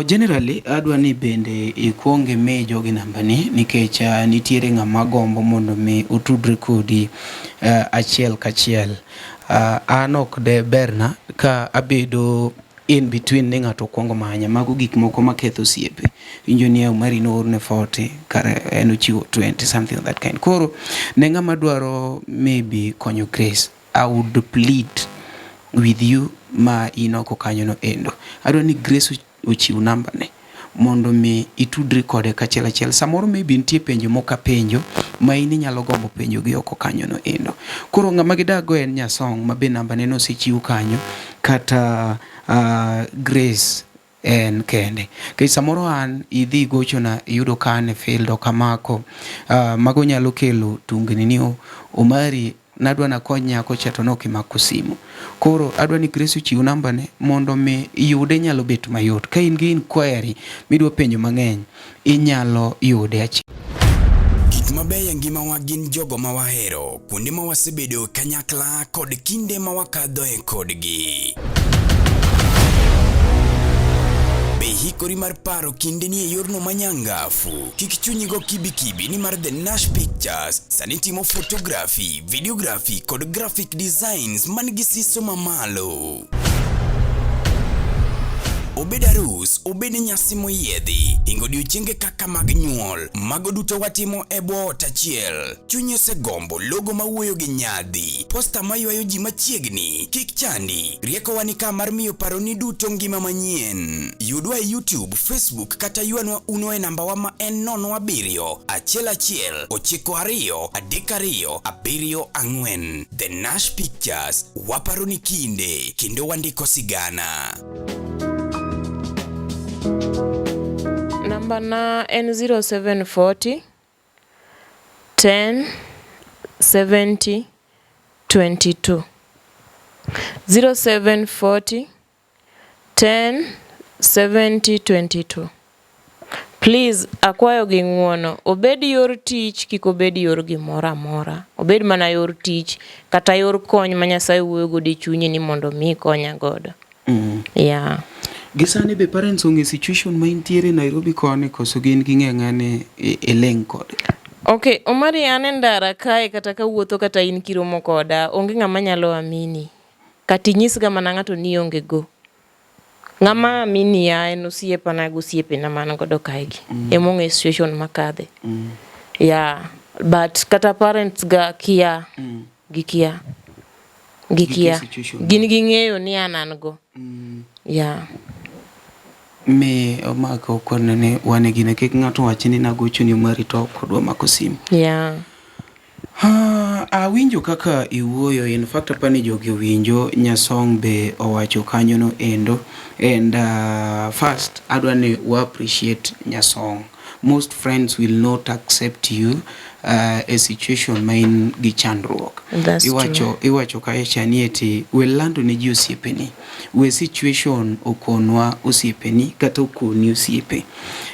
Generally adwa ni bende ikuonge me jogi nambani nikech nitiere ng'ama gombo mondo me utudre kodi achiel kachiel. An ok de berna ka abedo in between ni ng'ato kuongo manya mago gik moko maketho siepe. Injo ni Omari no orne 40 kare eno chiwo 20 something of that kind. Koro ne ng'ama dwaro maybe konyo Grace, I would plead with you ma inoko kanyo no endo. Adwa ni Grace uchiw namba ne mondo me itudri kode kachiel achiel. Samoro maybe nitie penjo moka penjo ma ini nyalo gombo penjo gi oko kanyo no endo. Koro ng'ama gidago en Nyasong ma be namba ne no sechiw kanyo kata Grace en kende. Kaya samoro an idhi gocho na yudo ka ane field o kamako mago nyalo kelo tungni ni Omari nadwa na kony nyako chato no kimako simu. Koro adwa ni Grace uchiw namba ne mondo me yude nyalo bet mayot. Ka in gi inquiry midwa penjo mang'eny inyalo yude achiel. Gik mabeyo ngimawa gin jogo ma wahero, kuonde ma wasebedo kanyakla kod kinde ma wakadhoe kodgi. Hikori mar paro kinde ni yorno manyangafu. Kik chunyi go kibi ni mar The Nash Pictures sani timo photography, videography kod graphic designs man gi siso mamalo. obed arus, obed nyasi moyiedhi, hingo odiochienge kaka mag nyuol, mago duto watimo e bwo ot achiel. Chunyi osegombo logo mawuoyo gi nyadhi, posta maywayo ji machiegni, kik chandi, riekowa ni ka mar miyo paroni duto ngima manyien. Yudwa e YouTube, Facebook kata ywanwa uno e nambawa ma en 07111923274. The Nash Pictures, waparoni kinde, kendo wandiko sigana. Namba na en 0740 10 70 22. 0740 10 70 22. Please, akwayo gi ng'uono, obed yor tich, kik obed yor gimoro amora. Obed mana yor tich, kata yor kony ma Nyasaye wuoyo godo e chunyi ni mondo mi konya godo. Yeah. Gisani be parents onge situation ma intiere Nairobi koni koso gin ging'eng'ane e leng kode. Okay, Omari an ndara kae kata kawuotho kata in kiromo koda, onge ng'ama nyalo amini. Kati nyisga mana ng'ato ni onge go. Ng'ama amini ya en osiepa na gosiepe na man godo kaegi. Emong situation makadhe. Yeah, but kata parents ga kia. Gikia. Gin ging'eyo ni an go. Yeah. Me omako konene wane gine kik ng'ato wachini nagocho ni Omari to kodwa mako simu. Yeah. Awinjo kaka iwuoyo, in fact apani jogi winjo nyasong be owacho kanyo no endo, and first adwa ni we appreciate nyasong. Most friends will not accept you a situation main gi chandruok. Iwacho kae chani eti we lando ne ji osiepeni, we situation okonwa osiepeni kata okoni osiepe,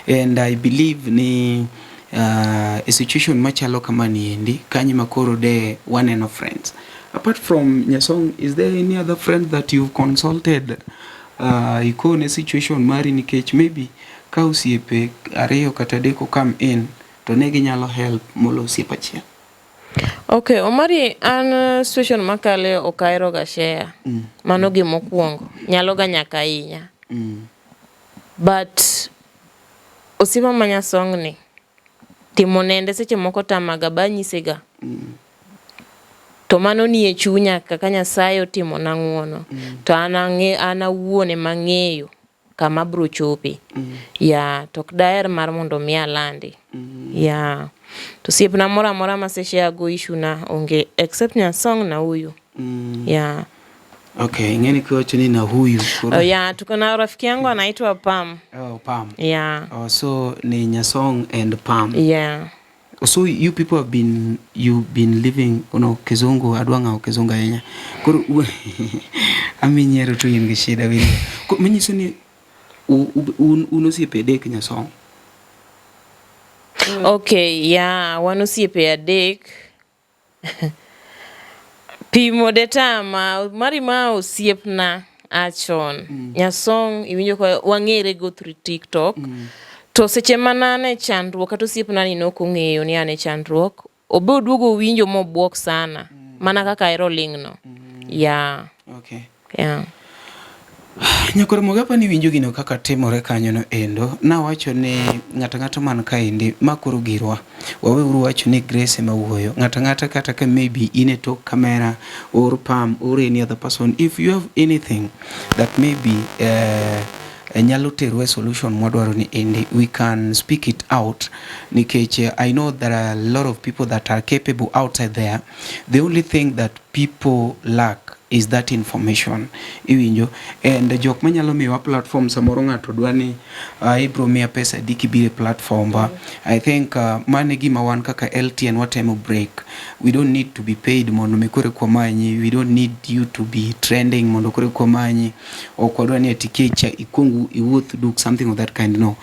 and I believe ni a situation machalo kama niendi kanyi makoro de one and of friends. Apart from Nyasong, is there any other friend that you've consulted ikone situation mari nikech maybe ka osiepe ariyo kata deko come in to negi nyalo help molo osiepe achiel? Okay, Omari an situation makale okairo ga share. Mano gi mokwongo nyalo ga nyaka inya. But osiepa ma Nyasong ni timo nende seche moko tamaga banyisega. To mano ni e chunya kaka Nyasaye otimo na ng'uono. To ana wuone mang'eyo kama bro chope. Ya, tok daer mar mondo mi alandi. Ya. To siepna mora mora maseshe ago issue na onge except Nyasong na huyu. Ya. Okay, ngeni kiwacho ni na huyu. Ya, tuko na rafiki yangu anaitwa Pam. Oh, Pam. Yeah. Oh, so ni Nyasong and Pam. Yeah. So you people have been, you've been living Kizungu, adwanga Kizunga yenya. Kuru aminyero tu yin gishida wili. Menyiso ni unosiepe dek Nyasong. Okay, yeah, wanosiepe adek. Pimo detama mari ma osiepna achon. Nyasong iwinjo kwa wang'ere go through TikTok. To seche manane chandruok kata osiepna ni nokong'eyo ni ane chandruok, obe oduogo winjo mobuok sana. Mana kaka aero lingno. Yeah. Okay. Yeah. Nyakoro mogapa ni winjo gino kaka timore kanyo no endo. Na wacho ni ng'ata man kaendi makoro girwa. Wawe uru wacho ni Grace mawuoyo. Ng'ata kata ka maybe in a talk camera or Pam or any other person. If you have anything that maybe nyalo teru a solution mwadwaro ni endi, we can speak it out. Nikech I know there are a lot of people that are capable outside there. The only thing that people lack is that information. Iwinjo, and jok manyalo miwa platform samoro ng'ato dwani ibro miya pesa diki bire platform ba. I think mane gima wan kaka LTN watemo break. We don't need to be paid mondo mikore kwa manyi. We don't need you to be trending mondo kore kwa manyi. O kwa dwani atikecha ikungu iwuth duk something of that kind. No.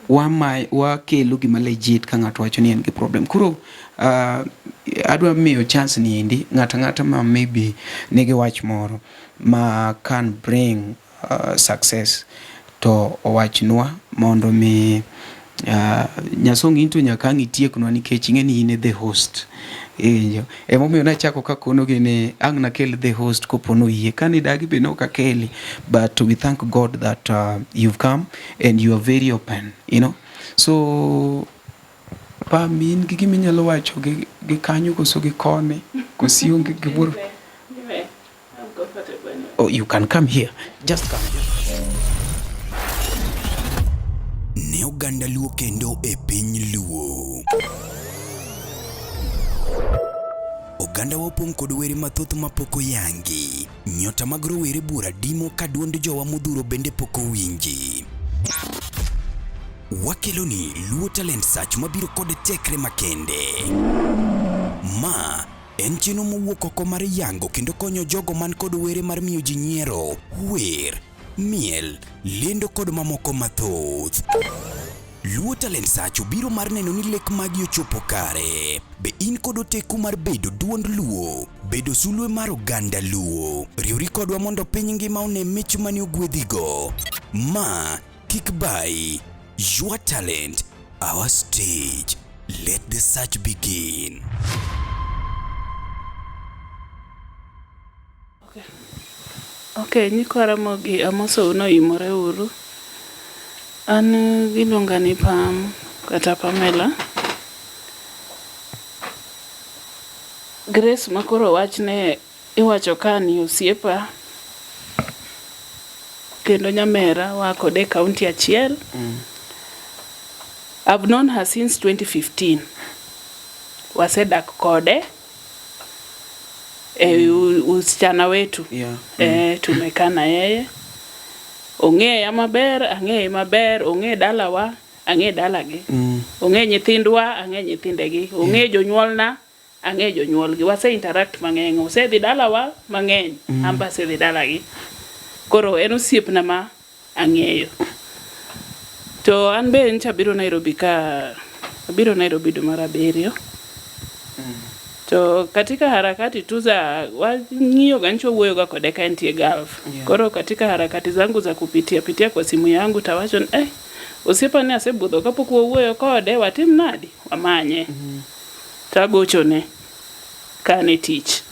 Wake lugi malejit ka ng'ato wacho ni en gi problem. Kuro adwa miyo chance ni endi ng'ata ma maybe nigi wach moro ma can bring success to owachnwa mondo mi Nyasong into nyaka ang itieknwa nikech ing'eni in the host. Emomiyo nachako kakono gini ang nakel the host kopono yie kani dagi be nok akeli, but we thank God that you've come and you are very open, you know. So pa min gi giminyalo wacho gi kanyo koso gi kone kosi onge giburo. Oh, you can come here. Just come here. Ne oganda Luo kendo e piny Luo. Oganda wopong' kod were mathoth mapoko yangi. Nyota mag rowere bura dimo ka duond jowa modhuro bende poko winji. Wakeloni Luo Talent Search mabiro kod tekre makende. Ma en chino mowuok oko mar yango kendo konyo jogo man kod were mar miyo ji nyiero, wer, miel, lendo kod mamoko mathoth. Luo Talent Search biro mar neno ni lek magi ochopo kare. Be in kod oteku mar bedo duond Luo, bedo sulwe mar oganda Luo. Riwri kodwa mondo piny ngima one mich mani ogwedhigo. Ma kik bai. Your talent, our stage. Let the search begin. Okay, nyikora mogi amoso uno imore uru. An gilonga ni Pam kata Pamela. Grace makoro wachne iwacho kani osiepa kendo nyamera wa kode county achiel. I've known her since 2015. Wasedak kode usichana wetu. Tumekana yeye. Ong'eya maber, ang'eye maber, ong'e dalawa, ang'e dalagi. Ong'e nyithindwa, ang'e nyithindegi. Ong'e jonyuolna, ang'e jonyuolgi. Wase interact mang'eny. Osedhi dalawa mang'eny, amba sedhi dalagi. Koro en osiepna ma ang'eyo. To an be ncha biro Nairobi abiro Nairobi dwe mar 7. To katika harakati tu za ng'iyo gancho wuoyo ga kode ka entie Gulf. Koro katika harakati zangu za kupitia kwa simu yangu tawacho osiepa ne asebudho kapok wuoyo kode watim nadi wamanye. Tagochone kane tich.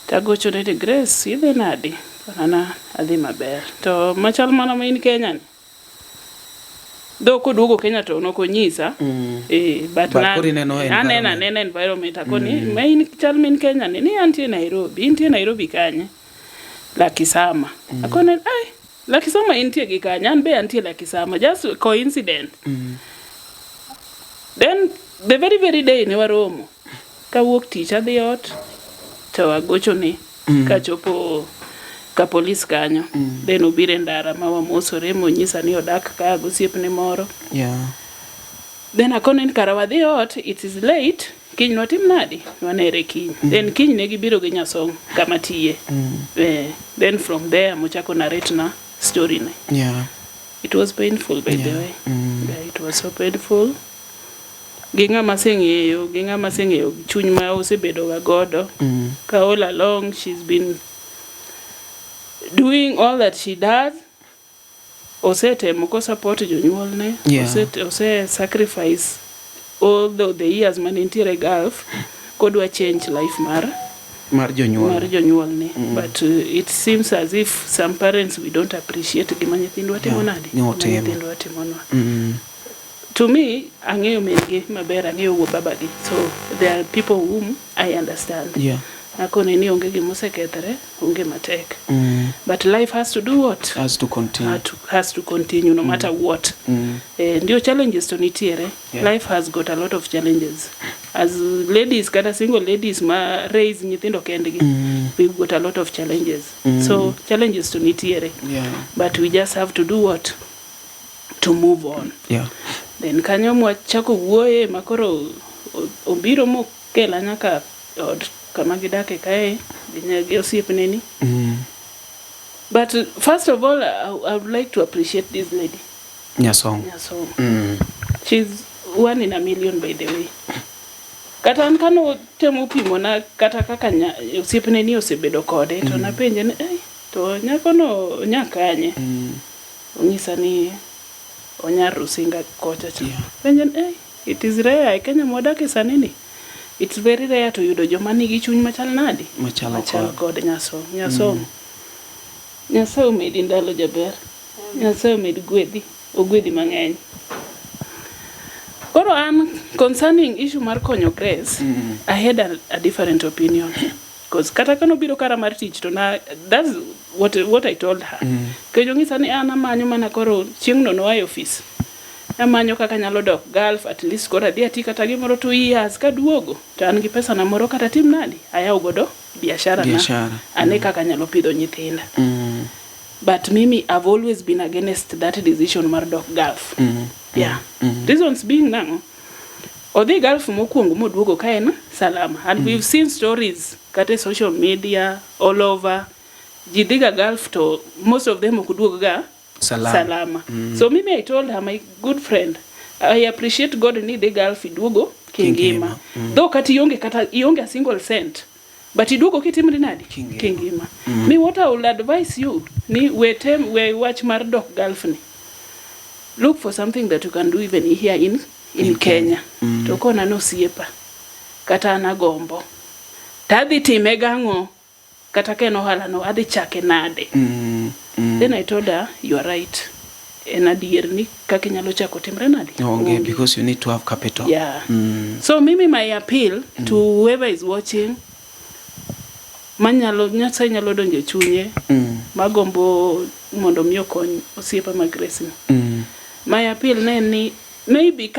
Tagochone de Grace idhi nadi. Ana adhi maber. To machal mana ma in Kenya ni. Do koduogo Kenya to nokonyisa. But nena environment akoni main chal min Kenya ni antie Nairobi. Intie Nairobi kanye? Lakisama. Akone Lakisama intie gi kanye? An be antie Lakisama. Just coincidence. Then the very very day ne waromo. Kawuok tich adhi ot to agochone kachopo ka police kanyo. Then obire ndara ma wamosore monyisa ni odak ka gosiepne moro. Then akone ni kara wadhi ot, it is late, kiny notim nadi? Wanere kiny. Then kiny ne gibiro gi Nyasong kama tiye. Then from there mochako narrate na story ne. It was painful by the way. It was so painful. Ginga maseng'eyo chuny ma osebedo ga godo. Ka all along she's been doing all that she does. Osetemo ko support jonyuolne. Ose sacrifice all the years manentiere Gulf kodwa change life mar jonyuolne. But it seems as if some parents we don't appreciate gima nyithindwa timo nadi. Nyithindwa timonwa. To me, ang'eyo mengi maber, ang'eyo wuo babagi. So there are people whom I understand. Akone ni onge gima osekethre, onge matek. But life has to do what? Has to continue no matter what. Ndio challenges to nitiere. Life has got a lot of challenges. As ladies, kata single ladies ma raise nyithindo kendgi, we've got a lot of challenges. So challenges to nitiere. But we just have to do what? To move on. Then kanyo mwachako wuoye makoro obiro mokela nyaka od kama gidake kae gi osiepne ni. But first of all, I would like to appreciate this lady. Nyasong. She's one in a million by the way. Kata an kano temo pimo na kata kaka osiepne ni osebedo kode to napenje ni to nyako no nyakanye. Onyisa ni Onyar Rusinga kocha cha. Penjen it is rare e Kenya modake sanini. It's very rare to yudo joma nigi chuny machal nadi. Machal kod Nyasom. Nyasom omedi ndalo jaber. Nyasom omedi ogwedhi mang'eny. Koro an concerning issue mar konyo Grace, I had a different opinion. Because kata kano biro kara mar tich to na, that's what I told her. Kejo ngisa ni an amanyo mana koro chieng'no no ay office. Amanyo kaka nyalo dok Gulf at least kora dhi ati kata gimoro 2 years ka duogo. To an gi pesa na moro kata tim nadi. Ayaw godo biashara na. Ane kaka nyalo pidho nyithinda. But mimi I've always been against that decision mar dok Gulf. Yeah. Reasons being now, odhi Gulf mokuongo moduogo ka en salama. And we've seen stories kate social media all over. Ji dhiga Gulf to most of them okuduogo ga salama. So mimi I told her, my good friend, I appreciate God ni dhi Gulf iduogo kingima. Though kati ionge a single cent. But iduogo kitimri nadi? Kingima. Me what I will advise you, ni we watch mar dok Gulf ni. Look for something that you can do even here in Kenya. To kona no siepa. Kata anagombo. Tadhi time gang'o. Kata ke no hala no adhi chake nade. Then I told her, you are right. En adier ni kaki nyalo chako timre nadi. Okay, because you need to have capital. Yeah. So mimi my appeal to whoever is watching, Nyasaye nyalo donjo chunye. Magombo mondo mi okony osiepa mag Grace. My appeal ni maybe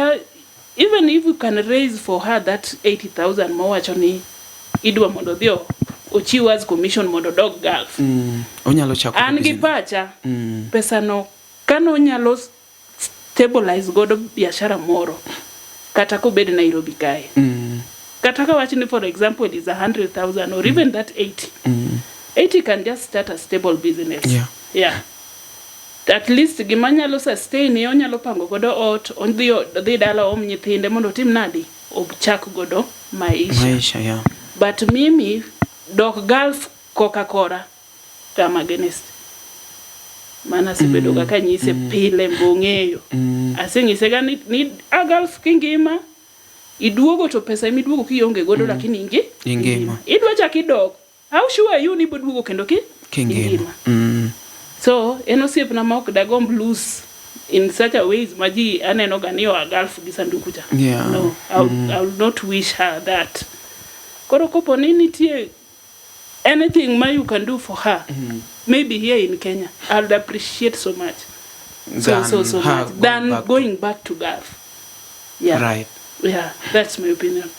even if you can raise for her that 80,000 mowacho ni idwa mondo dhio ochiw as commission mondo dog Gulf. Onyalo chako. An gi pacha pesa no kano nyalo stabilize godo biashara moro kata ko bed Nairobi kae. Kata ka wachni for example is 100,000 or even that 80. 80 can just start a stable business. Yeah. At least gima nyalo sustain onyalo pango godo ot, dhi dala nyithinde mondo tim nadi obchak godo maisha. Yeah. But mimi dok Gulf Coca-Cola tam against. Mana sibedo kaka nyise pile mbong'eyo. Aseng'ise ga ni a Gulf kingima iduogo to pesa miduogo kionge godo lakini ingima. Idwa chaki dok. How sure are you ni boduogo kendo kingima? So, enosiep na maok dagomb loose in such a ways maji aneno ganio a Gulf gi sanduku cha. No, I will not wish her that. Koro kopo ni nitie anything you can do for her, maybe here in Kenya, I would appreciate so much. So much than going back to Gulf. Yeah. Right. Yeah, that's my opinion.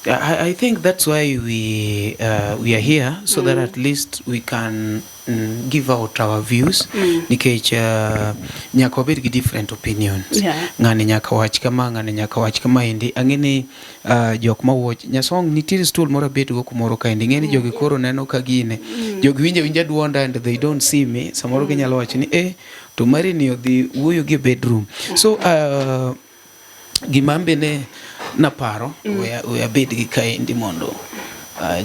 I think that's why we are here, so that at least we can give out our views. Nikech nyaka wabed gi different opinions. Ng'ani nyaka wach kama, ng'ani nyaka wach kama indi. Ang'eni jok ma watch nyasong nitiere stool moro bet go kumoro ka indi. Ng'eni jogi koro neno ka gine. Jogi winja duonda and they don't see me. Samoro ginyalo wach ni to mari ni odhi wuoyo gi bedroom. So gimambe ne naparo we abed gi kaendi mondo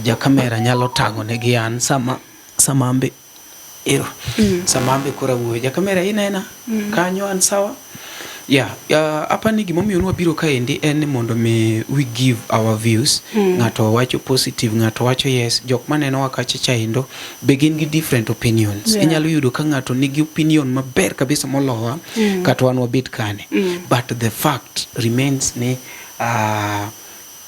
ja kamera nyalo tango ne gi an samambe samambe kora wuoyo ja kamera inena kanyo an sawa apa ni gimomiyo nwa biro kaendi en mondo we give our views. Ng'ato wacho positive, ng'ato wacho yes. Jok maneno wakache chaindo begin gi different opinions. Inyalo yudo ka ng'ato nigi opinion maber kabisa molowa kato wan wabet kane. But the fact remains ni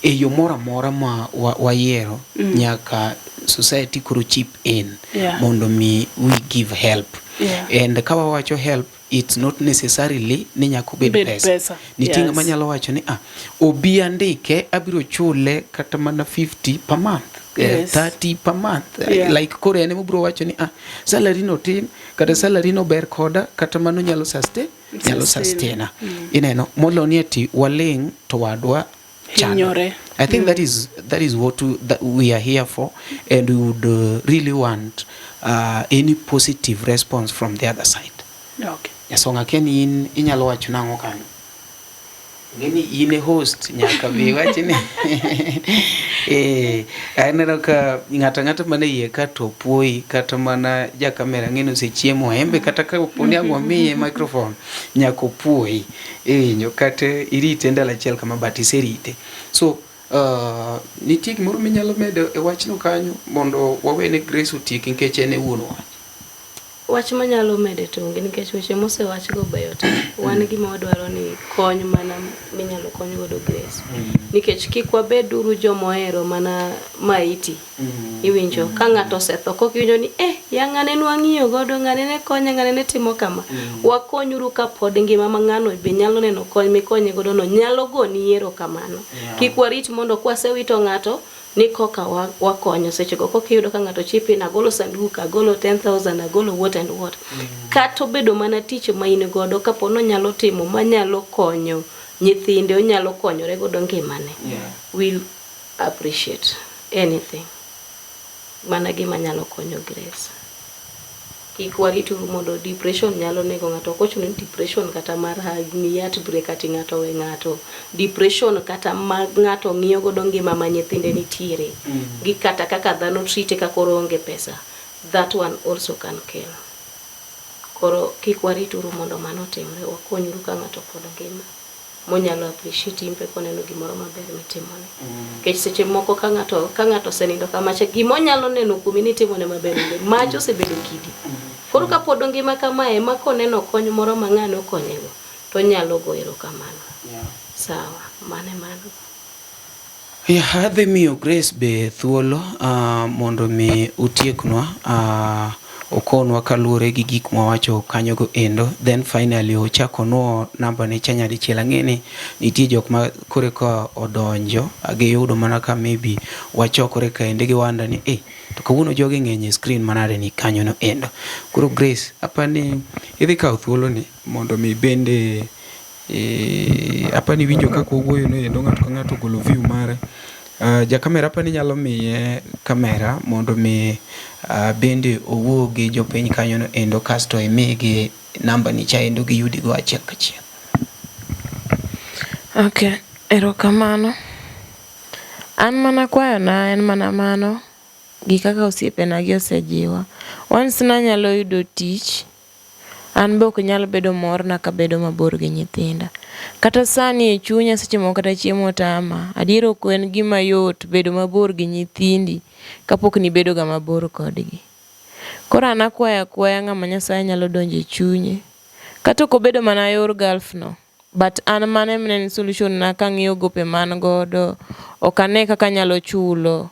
eyo mora ma wayiero nyaka society kuro chip in mondo we give help. And kawa wacho help, it's not necessarily ni nyako bed pesa. Nitinga manyalo wacho ni obi andike abiro chule kata mana 50 per month, 30 per month. Like kore ene mobro wacho ni salary no tin kata salary no ber koda kata mano nyalo sustain. Ineno moloni ati waling to wadwa channel. I think that is what we are here for, and we would really want any positive response from the other side. Okay. Yasonga ken inyalo wacho nango kanyo. Ngeni ine host nyaka bi wachni. Aneno ka ng'ata mane iye ka to puoi kata mana ja kamera ng'eno se chiemo embe kata ka poni ang'o miye microphone nyako puoi. Nyo kata irite ndalo achiel kama batiserite. So nitie gimoro minyalo medo e wachno kanyo mondo wawene Grace otiek nikech en e wuon wach. Wach manyalo mede tonge nikech weche mosewach go beyo te. Wan gima wadwaro ni kony mana minyalo kony godo Grace. Nikech kik wabed uru jomohero mana maiti. Iwinjo ka ng'ato osetho kok iwinjo ni ya ng'ane nwang'iyo godo ng'ane ne konya ng'ane ne timo kama. Wakonyuru ka pod ngima ma ng'ano be nyalo neno kony mikonye godo no nyalo goni yiero kamano. Kik warit mondo kwasewito ng'ato ni koka wakonyo seche go kokiyudo ka ng'ato chipi na golo sanduka golo 10,000 agolo what and what. Kato bedo mana tich ma in godo kapono nyalo timo manyalo konyo nyithinde onyalo konyore godo ngimane. We'll appreciate anything. Mana gima nyalo konyo Grace. Kik warituru mondo depression nyalo nego ng'ato kochuno ni depression kata mar yat break ati ng'ato we ng'ato. Depression kata ng'ato ng'iyo godo ngima ma nyithinde nitiere. Gi kata kaka dhano trite ka koro onge pesa. That one also can kill. Koro kik warituru mondo mano timre wakonyuru ka ng'ato pod ngima. Monyalo appreciate impe koneno gimoro maber mitimone. Kech seche moko ka ng'ato senindo kama gimo nyalo neno kuomi ni timone maber macho osebedo kidi. Koro ka pod ngima kama ema koneno kony moro ma ng'ano konyego to nyalo goero kamano. Sawa, mano. Adhi miyo Grace be thuolo mondo mi utieknwa okonwa kaluore gi gik mwawacho kanyo go endo, then finally ochakonwa namba ne chanya dichiel. Ang'eni nitie jok ma kore ka odonjo giyudo mana ka maybe wachokore ka ende gi wanda ni to kawuono jogi ng'eny screen manade ni kanyo no endo. Koro Grace apani idhi kawo thuolo ni mondo mi bende apani winjo kaka owuoyo no endo ng'ato ka ng'ato golo view mare. Ja kamera apani nyalo miye kamera mondo mi bende owuo gi jopiny kanyo no endo kasto imigi namba ni cha endo gi yudi go achiel kachiel. Okay, erokamano. An mana kwayo na en mana mano gi kaka osiepena gi osejiwa. Once nanyalo yudo tich, an be ok nyalo bedo morna ka bedo mabor gi nyithinda. Kata sani e chunya seche moko kata chiemo tama. Adier ok en gima yot bedo mabor gi nyithindi kapok ni bedo ga mabor kodgi. Koro an akwaya ng'ama Nyasaye nyalo donjo e chunye. Kata ok obedo mana yor golf no, but an mana en solution na kang'iyo gope man godo, ok ane kaka nyalo chulo,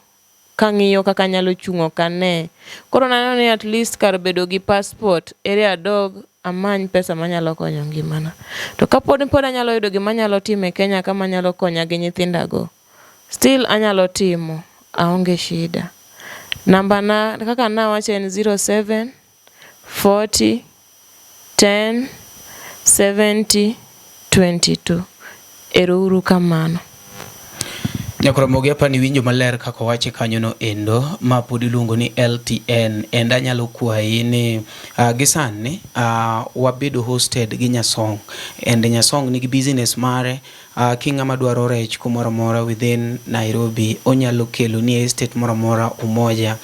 kang'iyo kaka nyalo chungo kane. Koro naneno ni at least kar bedo gi passport ere adog amany pesa manyalo konyo ngimana. To kapod anyalo yudo gima anyalo timo e Kenya kama anyalo konya gi nyithinda go, still anyalo timo, aonge shida. Namba na kaka nawacho en 07 40 10 70 22. Ero uru kamano. Nyakoromogi apani winjo maler kako wache kanyo no endo ma pod iluongo ni LTN. Enda nyalo kwayi ni gisani wabedo hosted gi Nyasong. And Nyasong nigi business mare. King'ama dwaro rech kumoro mora within Nairobi, onyalo kelo ni estate moro mora umoja.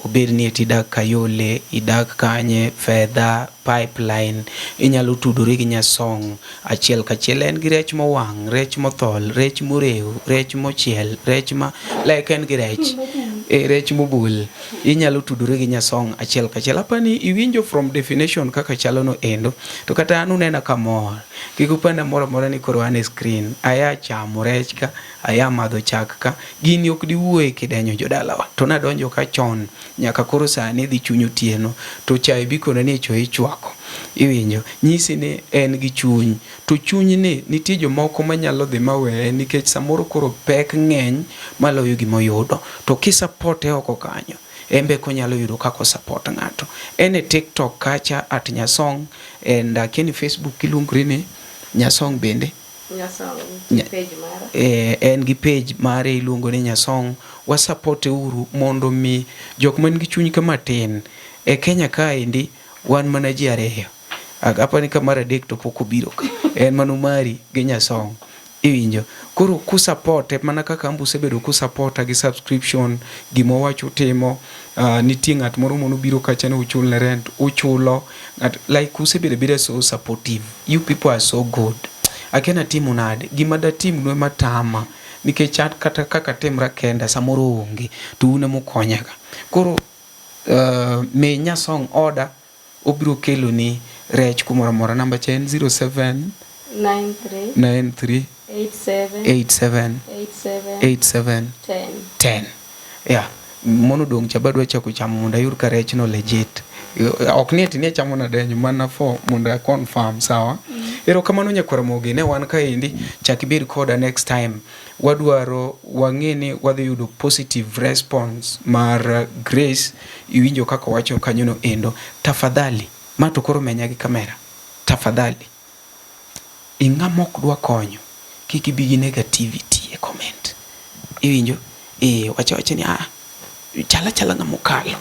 Obed ni idak Kayole, idak Kanye, Fedha, Pipeline, inyalo tudore gi Nyasong achiel kachiel. En gi rech mowang', rech mothol, rech morew, rech mochiel, rech ma like en gi rech rech mobul. Inyalo tudore gi Nyasong achiel kachiel. Apani iwinjo from definition kaka chalo no endo, to kata anu nena kamor kikupanda moro mora ni koro ane screen aya chamo rech ka, aya madho chak ka. Gini ok diwuoye kidenyo jodalawa, to nadonjo ka chon nyaka koro sani dhi chunyo tieno to chai bikona ni cho ichwako. Iwinjo nyisi ni en gi chuny, to chuny ni nitie jomoko manyalo dhi mawe nikech samoro koro pek ng'eny maloyo gimoyudo. To kisapote oko kanyo embe konyalo yudo kako support ng'ato. Ene TikTok kacha @Nyasong, and kini Facebook iluongri ni Nyasong bende. Nyasong page mara. En gi page mare iluongo ni Nyasong. Wasupport uru mondo mi jok man gi chuny kama tin e Kenya ka endi wan mana ji ariyo. apani ka mar adek to pok obiro ka en mano mari gi Nyasong iwinjo koro ku support mana kaka ambu sebedo ku support gi subscription gima wacho timo nitie ng'at moro mono biro kacha ne uchul ne rent uchulo like ku sebedo so supportive. You people are so good. Akena timu nade gima da timu no matama nikech chat kata kaka temra kenda samoro onge to une mukonyaga koro me Nyasong order obiro kelo ni rech kumora mora namba chen 07 93 87 10 yeah mono dong chabadwa chako chamo munda yur ka rech no legit ok ni etinie chamo na denyo mana for munda confirm sawa ero kamano nyakwara mogi ne wan ka indi chakibir koda next time wadwaro wangeni wadhi yudo positive response mar Grace iwinjo kaka wacho kanyono endo tafadhali mato koro menya gi kamera tafadhali ingamok dwa konyo kiki bigi negativity e comment iwinjo wacho ni chala ngamokalo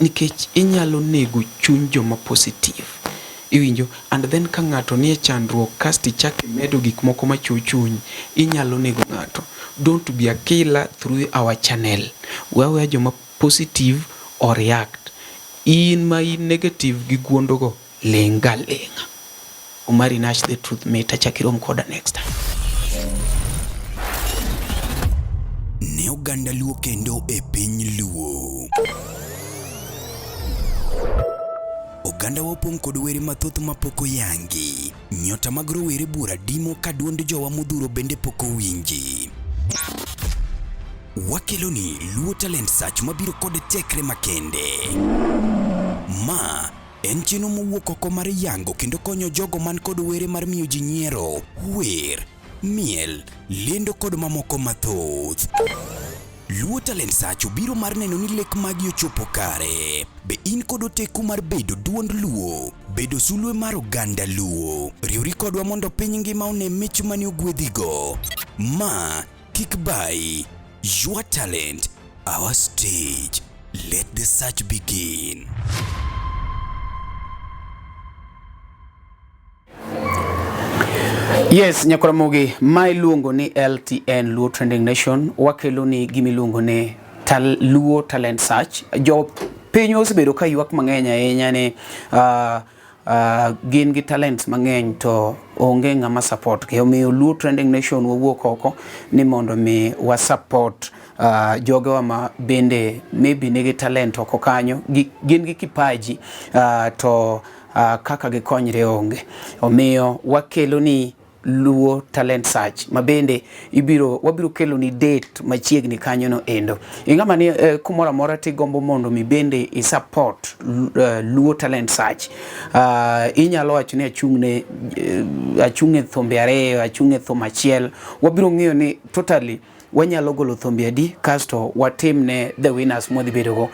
nikech inyalo nego chuny joma positive iwinjo and then ka ng'ato nie chandruok kasti chak medo gik moko machuchuny inyalo nego ng'ato. Don't be a killer through our channel. Wewe joma positive or react in my negative gi guondogo lenga Umari Nash the truth mate chakirom koda next time. Ne oganda Luo kendo e piny Luo. Oganda wopong kod were mathoth mapoko yangi. Nyota mag rowere bura dimo ka duond jowa modhuro bende poko winji. Wakeloni Luo Talent Search mabiro kod tekre makende. Ma en chino mowuok oko mar yango kendo konyo jogo man kod were mar miyo ji nyiero, wer, miel, lendo kod mamoko mathoth. Luo Talent Search obiro mar neno ni lek magi ochopo kare. Be in kod oteku mar bedo duond Luo, bedo sulwe mar oganda Luo. Riwri kodwa mondo piny ngima one mich mani ogwedhigo. Ma kik bai. Your talent, our stage. Let the search begin. Yes, nyakora mogi, mai luongo ni LTN Luo Trending Nation, wakelo ni gimi luongo ni Luo Talent Search. Jo pinyo osebedo ka ywak mang'eny ahinya ni gin gi talents mang'eny to onge ng'ama support ke omiyo Luo Trending Nation wawuok oko ni mondo mi wa support jogewa ma bende maybe nigi talent oko kanyo gin gi kipaji to kaka gikonyre onge omiyo wakelo ni Luo Talent Search mabende wabiro kelo ni date machiegni kanyo no endo ingama ni kumora mora ti gombo mondo mi bende i support Luo Talent Search inyalo wacho ni achungne thombe are achungne thom achiel wabiro ng'iyo ni totally wanyalo golo thombe adi kasto watim ne the winners modhi bedo go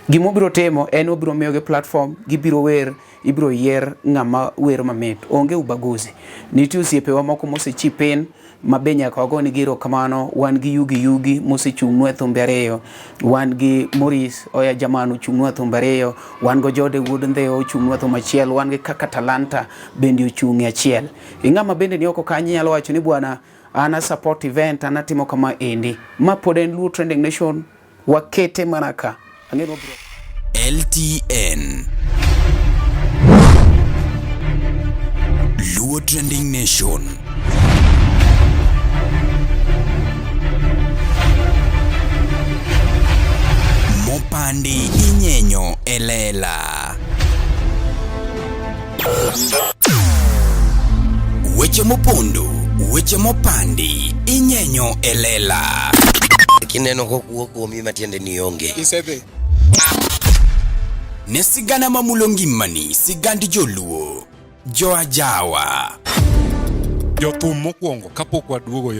gimo biro temo en obiro miyo ge platform gibiro wer ibiro yier ng'ama wer mamit onge ubaguzi nitie osiepewa moko mosechipen mabenya kago ni giro kamano wan gi yugi mosechung'nwa thombe areyo wan gi Morris oya jamanu chung'nwa thombe areyo wan go Jode Wood Ndheo chung'nwa thombe achiel wan gi kaka Talanta bende ochung'e achiel ing'ama bende ni oko kanyi nyalo wacho ni bwana ana support event anatimo kama endi ma pod en Luo Trending Nation wakete manaka ang'eno bro LTN Luo Trending Nation. Mopandi inyenyo elela. Weche mopondo, weche mopandi inyenyo elela. Kineno kokuo kuomi matiende ni onge. Isebe. Ne sigana mamulongimani sigandi joluo. Joajawa Jothum mokwongo kapok waduogo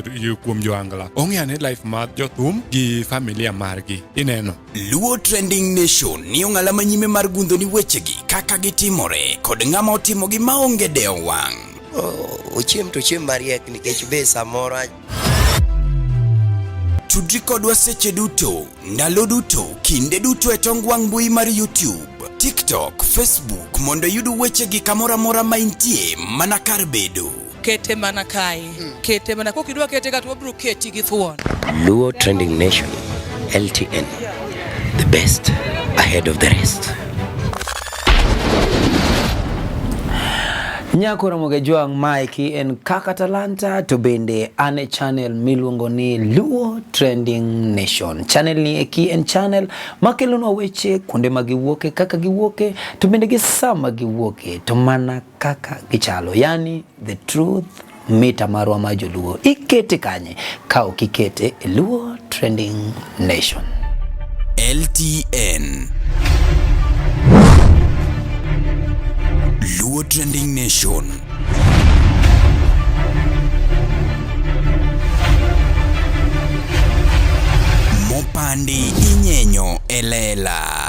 kuom joangla ong'eane life mar jothum gi familia margi ineno Luo Trending Nation ni ong'ala manyime mar gundo ni wechegi kaka gitimore kod ng'ama otimo gi maonge deo wang' ochiem to chiem mariek nikech be samoro tudri kodwa seche duto ndalo duto kinde duto e tong wang' mbui mar YouTube TikTok, Facebook mondo yud weche gi kamora mora maintie mana kar bedo. Kete mana kae. Kete mana kokidwa kete ka to wabro keti gi thuon. Luo Trending Nation, LTN, the best ahead of the rest. Nyakora moge joang Mikey en kaka talanta to bende ane channel miluongo ni Luo Trending Nation. Channel ni eki en channel makelo no weche kuonde magiwuoke kaka giwuoke to bende gi sama giwuoke to mana kaka gichalo, yani the truth mita marwa ma joluo ikete kanye ka okikete Luo Trending Nation. LTN, Luo Trending Nation. Mopandi inyenyo elela.